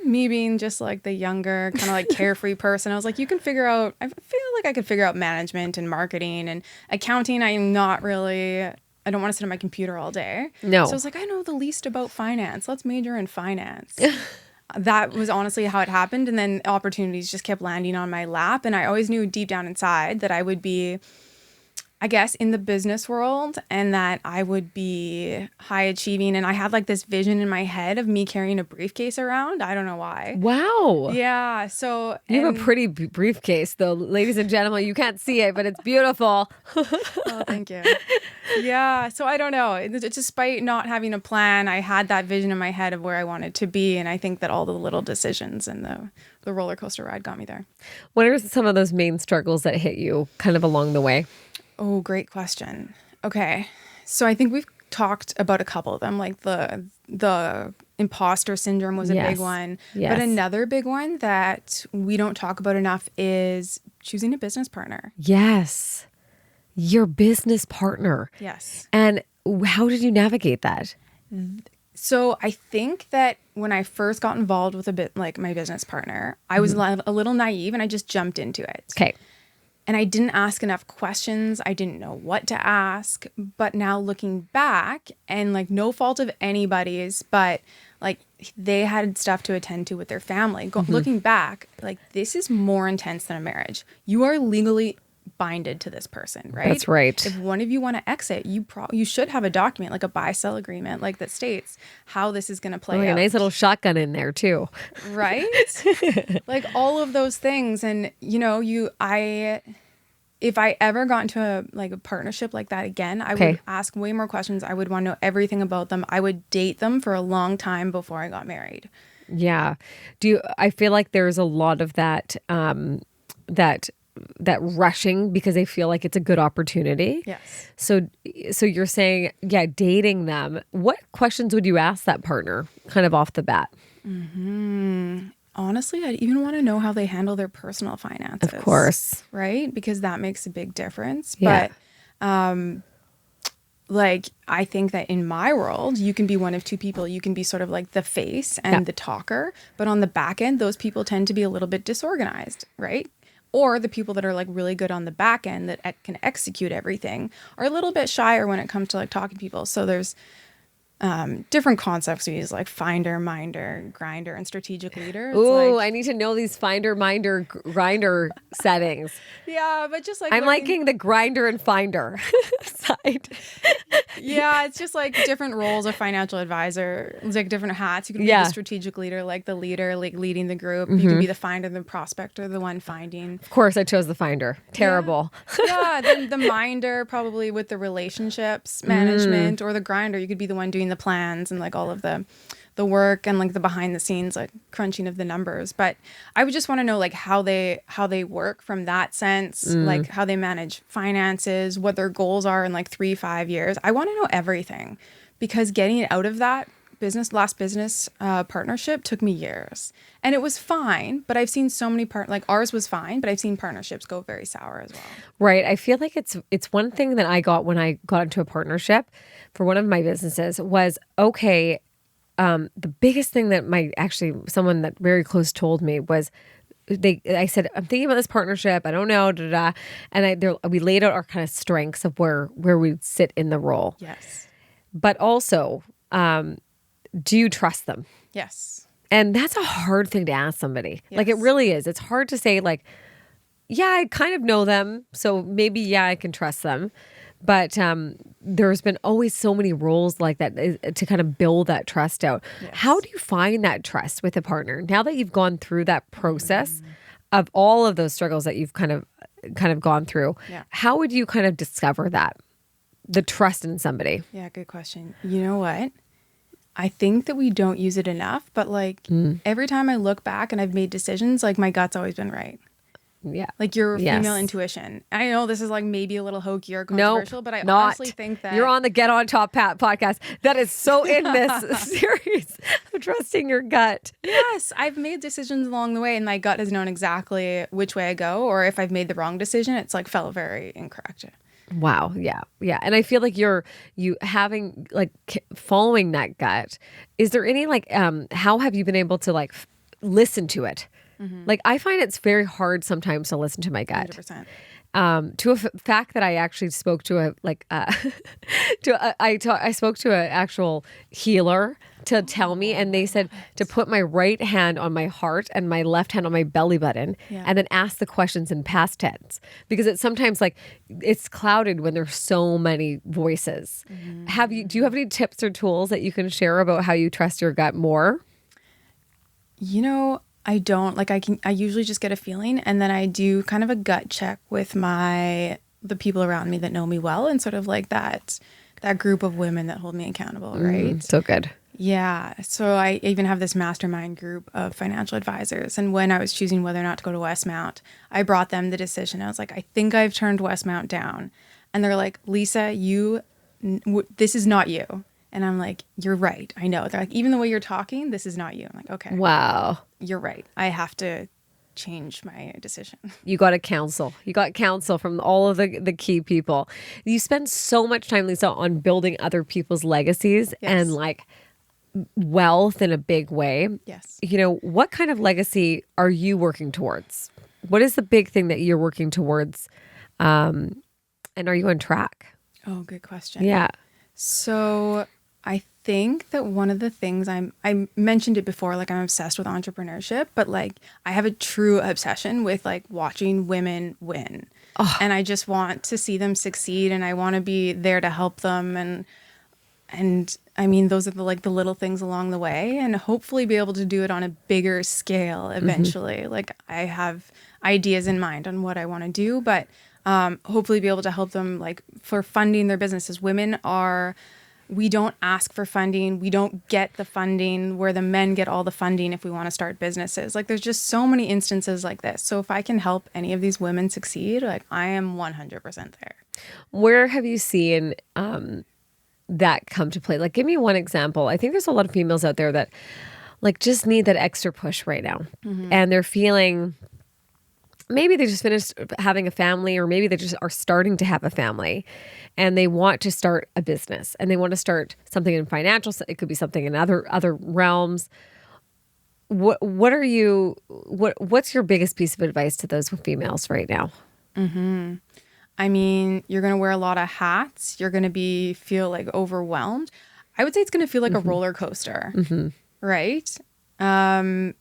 me being just like the younger, kind of like carefree person, I was like, I feel like I could figure out management and marketing and accounting. I don't want to sit on my computer all day. No. So I was like, I know the least about finance. Let's major in finance. That was honestly how it happened. And then opportunities just kept landing on my lap. And I always knew deep down inside that I would be, I guess, in the business world, and that I would be high achieving. And I had like this vision in my head of me carrying a briefcase around. I don't know why. Wow. Yeah. So you have a pretty briefcase, though, ladies and gentlemen. You can't see it, but it's beautiful. Oh, thank you. Yeah. So I don't know. Despite not having a plan, I had that vision in my head of where I wanted to be. And I think that all the little decisions and the roller coaster ride got me there. What are some of those main struggles that hit you kind of along the way? Oh, great question. Okay. So I think we've talked about a couple of them, like the imposter syndrome was a big one. Yes. But another big one that we don't talk about enough is choosing a business partner. Yes. Your business partner. Yes. And how did you navigate that? So I think that when I first got involved with my business partner, I was a little naive and I just jumped into it. Okay. And I didn't ask enough questions. I didn't know what to ask. But now looking back, and like no fault of anybody's, but like they had stuff to attend to with their family. Looking back, like this is more intense than a marriage. You are legally binded to this person, right? That's right. If one of you want to exit, you should have a document, like a buy-sell agreement, like that states how this is going to play out. A nice little shotgun in there too. Right? Like all of those things. And if I ever got into a partnership like that again, I would ask way more questions. I would want to know everything about them. I would date them for a long time before I got married. Yeah. I feel like there's a lot of that that rushing because they feel like it's a good opportunity. Yes. So you're saying, dating them. What questions would you ask that partner kind of off the bat? Honestly, I'd even want to know how they handle their personal finances. Of course. Right? Because that makes a big difference. Yeah. But I think that in my world, you can be one of two people. You can be sort of like the face and the talker. But on the back end, those people tend to be a little bit disorganized, right? Or the people that are like really good on the back end that can execute everything are a little bit shyer when it comes to like talking to people. So there's different concepts we use, like finder, minder, grinder, and strategic leader. Ooh, I need to know these finder, minder, grinder settings. Yeah, but just like I'm liking the grinder and finder side. Yeah, it's just like different roles of financial advisor. It's like different hats. You can be the strategic leader, like the leader, like leading the group. You can be the finder, the prospector, the one finding. Of course, I chose the finder. Terrible. Yeah, then the minder probably with the relationships management, or the grinder. You could be the one doing the plans and like all of the work and like the behind the scenes like crunching of the numbers. But I would just want to know like how they work from that sense, like how they manage finances, what their goals are in like 3-5 years. I want to know everything, because getting out of that last business partnership took me years, and it was fine. But I've seen so many like ours was fine, but I've seen partnerships go very sour as well. Right. I feel like it's one thing that I got when I got into a partnership for one of my businesses was, okay, the biggest thing that someone that very close told me was, I said, I'm thinking about this partnership. I don't know, da, da, da. And we laid out our kind of strengths of where we sit in the role. Yes. But also, do you trust them? Yes. And that's a hard thing to ask somebody. Yes. Like, it really is. It's hard to say, like, yeah, I kind of know them, so maybe, yeah, I can trust them. But there's been always so many roles like that to kind of build that trust out. Yes. How do you find that trust with a partner? Now that you've gone through that process of all of those struggles that you've kind of gone through, how would you kind of discover that, the trust in somebody? Yeah, good question. You know what? I think that we don't use it enough, but like every time I look back and I've made decisions, like my gut's always been right. Yeah. Like your female intuition. I know this is like maybe a little hokey or controversial, but I honestly think that you're on the Get On Top podcast. That is so in this series of trusting your gut. Yes, I've made decisions along the way and my gut has known exactly which way I go, or if I've made the wrong decision, it's like felt very incorrect. Wow. Yeah. Yeah. And I feel like you having like following that gut, is there any like, how have you been able to like listen to it? Like, I find it's very hard sometimes to listen to my gut. 100%. To a fact that I actually spoke to I spoke to an actual healer to tell me, and they said to put my right hand on my heart and my left hand on my belly button, and then ask the questions in past tense, because it's sometimes like it's clouded when there's so many voices. Do you have any tips or tools that you can share about how you trust your gut more? You know, I don't. Like I usually just get a feeling, and then I do kind of a gut check with the people around me that know me well, and sort of like that group of women that hold me accountable, right? So good. Yeah. So I even have this mastermind group of financial advisors, and when I was choosing whether or not to go to Westmount, I brought them the decision. I was like, I think I've turned Westmount down, and they're like, Lisa, this is not you. And I'm like, you're right. I know. They're like, even the way you're talking, this is not you. I'm like, okay. Wow. You're right. I have to change my decision. You got a counsel. You got counsel from all of the key people. You spend so much time, Lisa, on building other people's legacies and like wealth in a big way. Yes. You know, what kind of legacy are you working towards? What is the big thing that you're working towards? And are you on track? Oh, good question. Yeah. So I think that one of the things I mentioned it before, like I'm obsessed with entrepreneurship, but like I have a true obsession with like watching women win. And I just want to see them succeed, and I want to be there to help them. And I mean, those are the little things along the way, and hopefully be able to do it on a bigger scale eventually. Like I have ideas in mind on what I want to do, but hopefully be able to help them like for funding their businesses. We don't ask for funding. We don't get the funding, where the men get all the funding if we want to start businesses. Like there's just so many instances like this. So if I can help any of these women succeed, like I am 100% there. Where have you seen that come to play? Like, give me one example. I think there's a lot of females out there that like just need that extra push right now. And they're feeling, maybe they just finished having a family, or maybe they just are starting to have a family and they want to start a business, and they want to start something in financial. It could be something in other realms. What's your biggest piece of advice to those females right now? I mean, you're going to wear a lot of hats. You're going to feel like overwhelmed. I would say it's going to feel like a roller coaster, right? You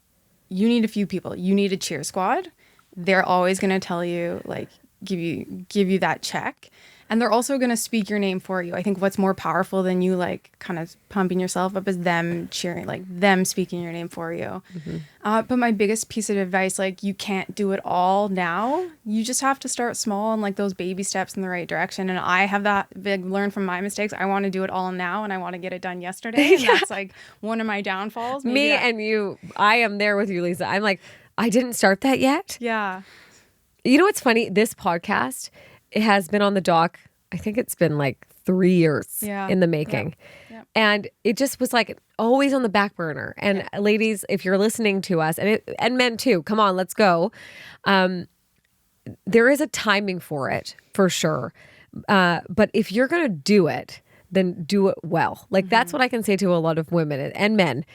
need a few people. You need a cheer squad. They're always going to tell you, like, give you that check. And they're also going to speak your name for you. I think what's more powerful than you like kind of pumping yourself up is them cheering, like them speaking your name for you. But my biggest piece of advice, like you can't do it all now. You just have to start small and like those baby steps in the right direction. And I have that big learn from my mistakes. I want to do it all now, and I want to get it done yesterday. And that's like one of my downfalls. And you, I am there with you, Lisa. I'm like, I didn't start that yet. Yeah. You know what's funny? This podcast, it has been on the dock. I think it's been like 3 years in the making. Yeah. And it just was like always on the back burner. And ladies, if you're listening to us, and men too, come on, let's go. There is a timing for it, for sure. But if you're going to do it, then do it well. Like that's what I can say to a lot of women and men.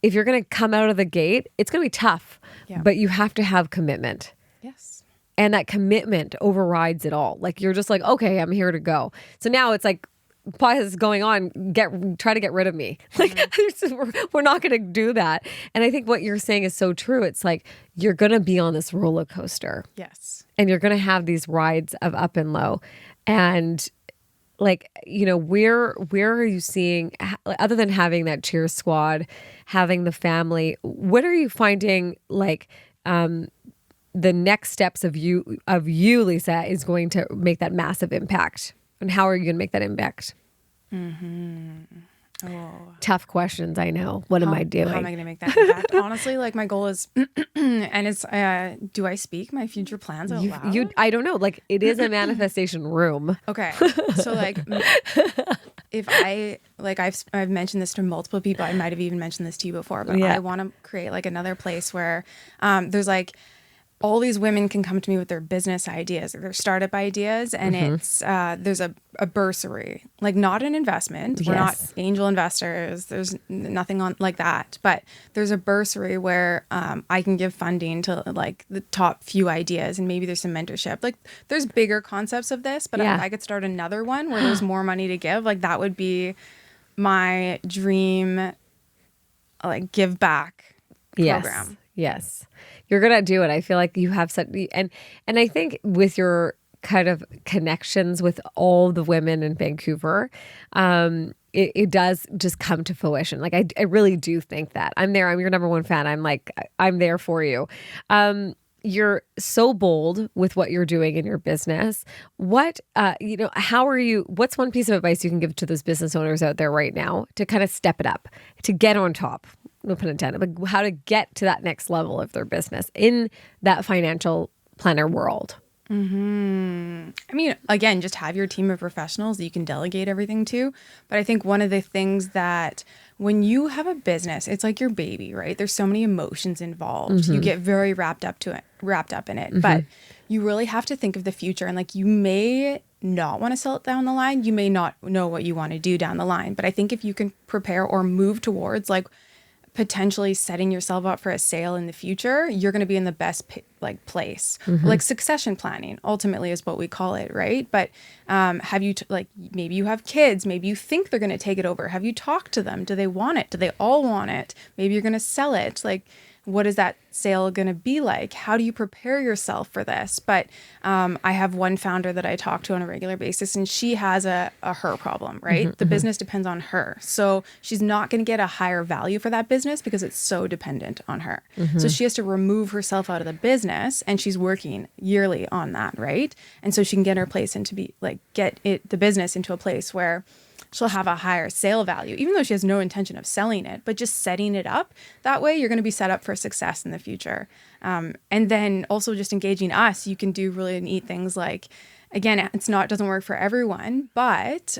if you're going to come out of the gate, it's going to be tough, but you have to have commitment. Yes. And that commitment overrides it all. Like, you're just like, okay, I'm here to go. So now it's like, why is this going on? Try to get rid of me. Like, we're not going to do that. And I think what you're saying is so true. It's like, you're going to be on this roller coaster. Yes. And you're going to have these rides of up and low. And like, you know, where are you seeing, other than having that cheer squad, having the family, what are you finding like, the next steps of you, Lisa, is going to make that massive impact? And how are you going to make that impact? Oh. Tough questions, I know. What am I doing? How am I going to make that impact? Honestly, like my goal is, and it's, do I speak my future plans out loud? I don't know. Like, it is a manifestation room. Okay. So like, if I've mentioned this to multiple people, I might have even mentioned this to you before, but I want to create like another place where there's like, all these women can come to me with their business ideas or their startup ideas, and it's there's a bursary, like not an investment. We're not angel investors. There's nothing on like that, but there's a bursary where I can give funding to like the top few ideas, and maybe there's some mentorship. Like there's bigger concepts of this, but if I could start another one where there's more money to give, like that would be my dream, like give back program. Yes. You're going to do it. I feel like you have such, and I think with your kind of connections with all the women in Vancouver, it does just come to fruition. Like I really do think that. I'm there. I'm your number one fan. I'm there for you. You're so bold with what you're doing in your business. What, what's one piece of advice you can give to those business owners out there right now to kind of step it up, to get on top? No pun intended, but how to get to that next level of their business in that financial planner world. I mean, again, just have your team of professionals that you can delegate everything to. But I think one of the things that when you have a business, it's like your baby, right? There's so many emotions involved. You get very wrapped up in it. But you really have to think of the future. And like, you may not want to sell it down the line. You may not know what you want to do down the line. But I think if you can prepare or move towards like potentially setting yourself up for a sale in the future, you're going to be in the best place. Like succession planning ultimately is what we call it, right? But have you maybe you have kids, maybe you think they're going to take it over. Have you talked to them? Do they want it? Do they all want it? Maybe you're going to sell it. Like, what is that sale going to be like? How do you prepare yourself for this? But I have one founder that I talk to on a regular basis, and she has a her problem, right? The business depends on her. So she's not going to get a higher value for that business because it's so dependent on her. So she has to remove herself out of the business, and she's working yearly on that, right? And so she can get her place into the business into a place where she'll have a higher sale value, even though she has no intention of selling it, but just setting it up that way, you're going to be set up for success in the future. And then also just engaging us, you can do really neat things like, again, it doesn't work for everyone, but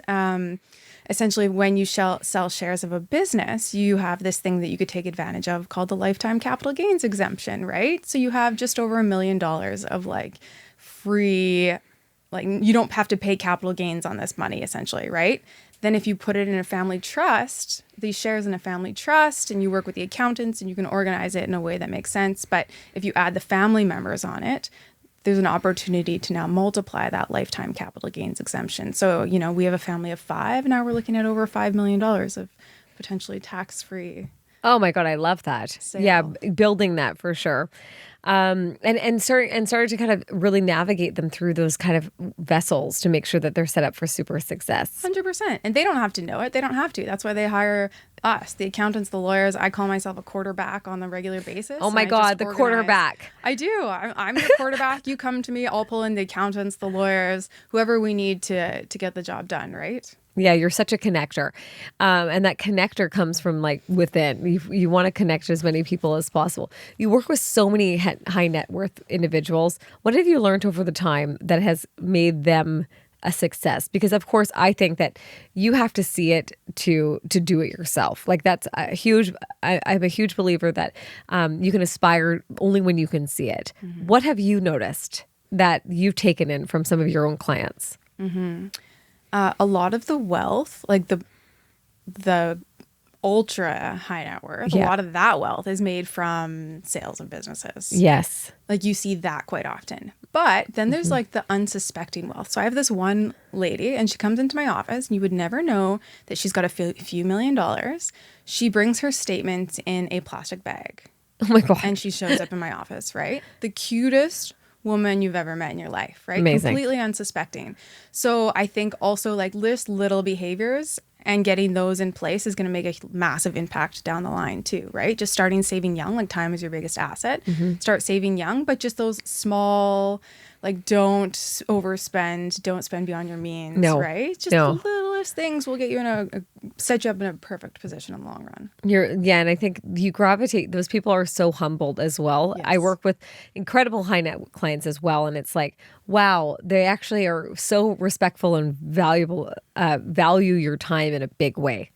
essentially when you sell shares of a business, you have this thing that you could take advantage of called the lifetime capital gains exemption, right? So you have just over $1 million of like free, like you don't have to pay capital gains on this money essentially, right? Then if you put it in a family trust, these shares in a family trust, and you work with the accountants and you can organize it in a way that makes sense. But if you add the family members on it, there's an opportunity to now multiply that lifetime capital gains exemption. So, we have a family of 5. Now we're looking at over $5 million of potentially tax-free. Oh my God, I love that. Sale. Yeah, building that for sure. And starting to kind of really navigate them through those kind of vessels to make sure that they're set up for super success. 100%. And they don't have to know it. They don't have to. That's why they hire us, the accountants, the lawyers. I call myself a quarterback on the regular basis. Oh my God, the quarterback. I do. I'm the quarterback. You come to me, I'll pull in the accountants, the lawyers, whoever we need to get the job done, right? Yeah, you're such a connector. And that connector comes from like within. You want to connect as many people as possible. You work with so many high net worth individuals. What have you learned over the time that has made them a success? Because of course, I think that you have to see it to do it yourself. Like that's a huge, I'm a huge believer that you can aspire only when you can see it. What have you noticed that you've taken in from some of your own clients? A lot of the wealth, like the ultra high net worth, a lot of that wealth is made from sales of businesses. Yes. Like you see that quite often. But then there's like the unsuspecting wealth. So I have this one lady and she comes into my office and you would never know that she's got a few $1,000,000. She brings her statements in a plastic bag. Oh my God. And she shows up in my office, right? The cutest woman you've ever met in your life, right? Amazing. Completely unsuspecting. So I think also like list little behaviors and getting those in place is going to make a massive impact down the line too, right? Just starting saving young, like time is your biggest asset. Start saving young, but just those small, like don't overspend, don't spend beyond your means, right? Just the littlest things will get you in set you up in a perfect position in the long run. And I think you gravitate, those people are so humbled as well. Yes. I work with incredible high net clients as well. And it's like, wow, they actually are so respectful and valuable, value your time in a big way,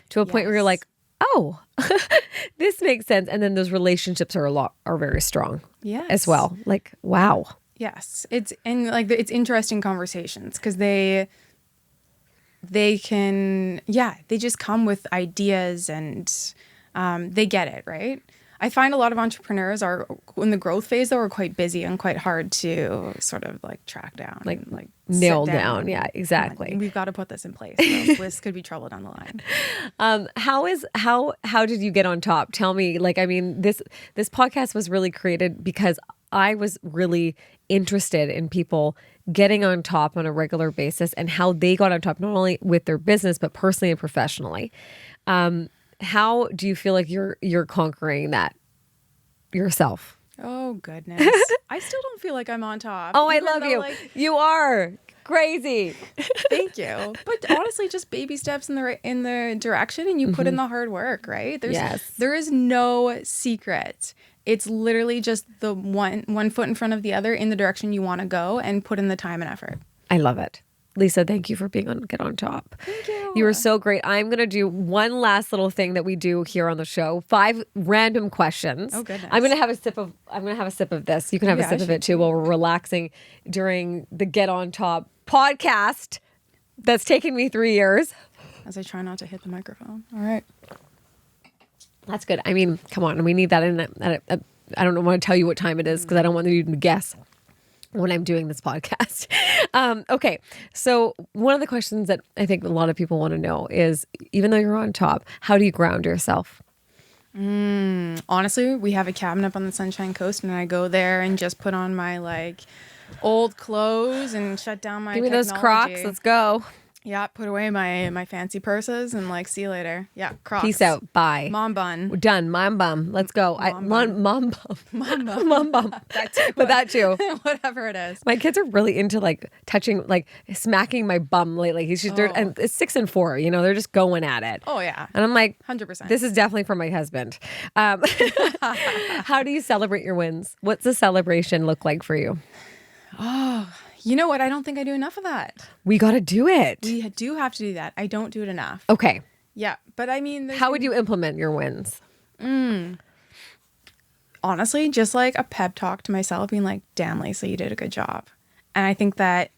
to a point where you're like, oh, this makes sense. And then those relationships are very strong as well. Like, wow. Yes. It's interesting conversations because they can, they just come with ideas and they get it, right? I find a lot of entrepreneurs are in the growth phase though are quite busy and quite hard to sort of like track down, like nail down. Yeah, exactly. We've got to put this in place. This could be trouble down the line. How did you get on top? Tell me, this podcast was really created because I was really interested in people getting on top on a regular basis and how they got on top, not only with their business, but personally and professionally. How do you feel like you're conquering that yourself? Oh, goodness. I still don't feel like I'm on top. Oh, I love you. You are crazy. Thank you. But honestly, just baby steps in the direction and you put in the hard work, right? There is no secret. It's literally just the one foot in front of the other in the direction you want to go and put in the time and effort. I love it. Lisa, thank you for being on Get On Top. Thank you. You were so great. I'm going to do one last little thing that we do here on the show. 5 random questions. Oh, goodness. I'm going to have a sip of this. You can have a sip of it too while we're relaxing during the Get On Top podcast that's taken me 3 years. As I try not to hit the microphone. All right. That's good. I mean, come on. We need that in I don't want to tell you what time it is because I don't want you to guess when I'm doing this podcast. Okay. So one of the questions that I think a lot of people want to know is, even though you're on top, how do you ground yourself? Honestly, we have a cabin up on the Sunshine Coast and I go there and just put on my old clothes and shut down my technology. Those Crocs. Let's go. Yeah, put away my fancy purses and see you later. Yeah, Crocs. Peace out. Bye. Mom bun. We're done. Mom bum. Let's go. Mom bum. Mom bum. That too. Whatever it is. My kids are really into touching, smacking my bum lately. And it's 6 and 4. They're just going at it. Oh yeah. And I'm like, 100%. This is definitely for my husband. How do you celebrate your wins? What's the celebration look like for you? Oh. You know what? I don't think I do enough of that. We got to do it. We do have to do that. I don't do it enough. Okay. Yeah. But I mean... How would you implement your wins? Honestly, just a pep talk to myself, being like, damn, Lisa, you did a good job. And I think that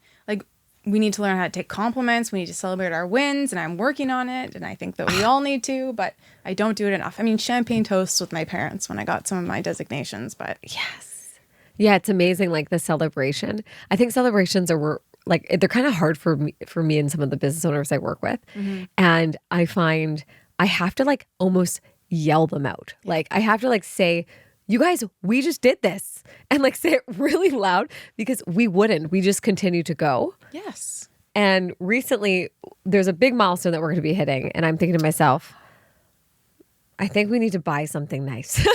we need to learn how to take compliments. We need to celebrate our wins, and I'm working on it. And I think that we all need to, but I don't do it enough. I mean, champagne toasts with my parents when I got some of my designations, but... Yes. Yeah, it's amazing, the celebration. I think celebrations are they're kind of hard for me and some of the business owners I work with. Mm-hmm. And I find I have to almost yell them out. I have to say, you guys, we just did this. And say it really loud because we wouldn't. We just continue to go. Yes. And recently there's a big milestone that we're going to be hitting. And I'm thinking to myself, I think we need to buy something nice.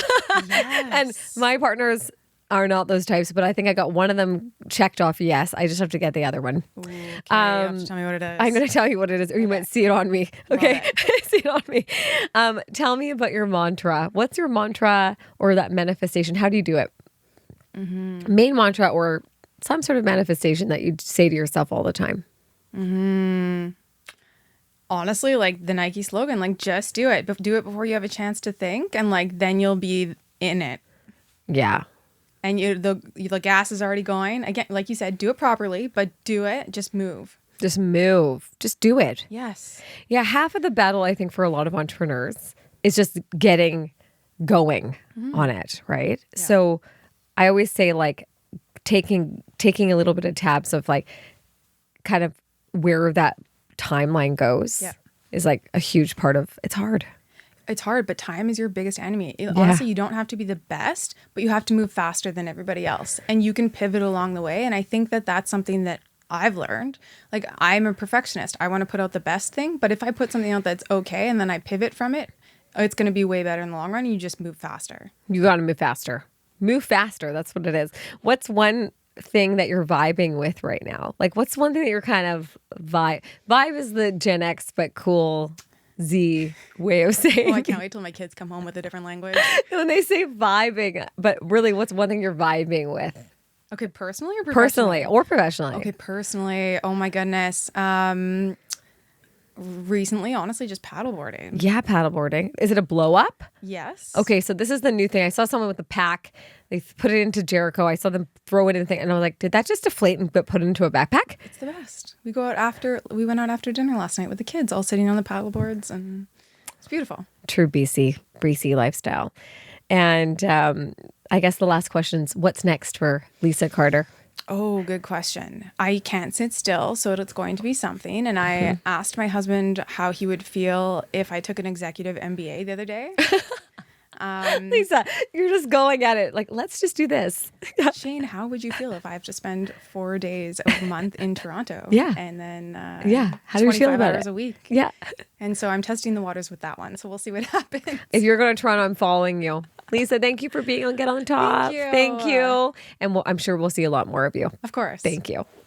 Yes. And my partners are not those types, but I think I got one of them checked off yes. I just have to get the other one. Ooh, okay, you have to tell me what it is. I'm going to tell you what it is, or you might see it on me. Okay, see it on me. Tell me about your mantra. What's your mantra or that manifestation? How do you do it? Mm-hmm. Main mantra or some sort of manifestation that you say to yourself all the time. Mm-hmm. Honestly, the Nike slogan, just do it. Do it before you have a chance to think, and then you'll be in it. Yeah. And the gas is already going. Again, like you said, do it properly, but do it. Just move. Just move. Just do it. Yes. Yeah, half of the battle, I think, for a lot of entrepreneurs is just getting going on it, right? Yeah. So I always say like taking a little bit of tabs of like kind of where that timeline goes Yeah. is like a huge part of it's hard. It's hard, but time is your biggest enemy. Honestly, you don't have to be the best, but you have to move faster than everybody else. And you can pivot along the way. And I think that that's something that I've learned. Like, I'm a perfectionist. I want to put out the best thing. But if I put something out that's okay and then I pivot from it, it's going to be way better in the long run. And you just move faster. You got to move faster. Move faster. That's what it is. What's one thing that you're vibing with right now? Like, what's one thing that you're kind of vibe is the Gen X, but cool Z way of saying. Oh, I can't wait till my kids come home with a different language. When they say vibing, but really, what's one thing you're vibing with? Okay, personally or professionally? Personally or professionally? Okay, personally. Oh my goodness. Recently, honestly, just paddleboarding. Yeah, paddleboarding. Is it a blow up? Yes. Okay, so this is the new thing. I saw someone with a pack. They put it into Jericho. I saw them throw it in the thing, and I was like, did that just deflate and put it into a backpack? It's the best. We went out after dinner last night with the kids, all sitting on the paddleboards, and it's beautiful. True BC lifestyle. And I guess the last question's what's next for Lisa Carter? Oh, good question. I can't sit still, so it's going to be something. And I asked my husband how he would feel if I took an executive MBA the other day. Lisa, you're just going at it like, let's just do this. Shane, how would you feel if I have to spend 4 days a month in Toronto? Yeah. And then How do you feel about hours it? a week. Yeah. And so I'm testing the waters with that one. So we'll see what happens. If you're going to Toronto, I'm following you. Lisa, thank you for being on Get on Top. Thank you. Thank you. And I'm sure we'll see a lot more of you. Of course. Thank you.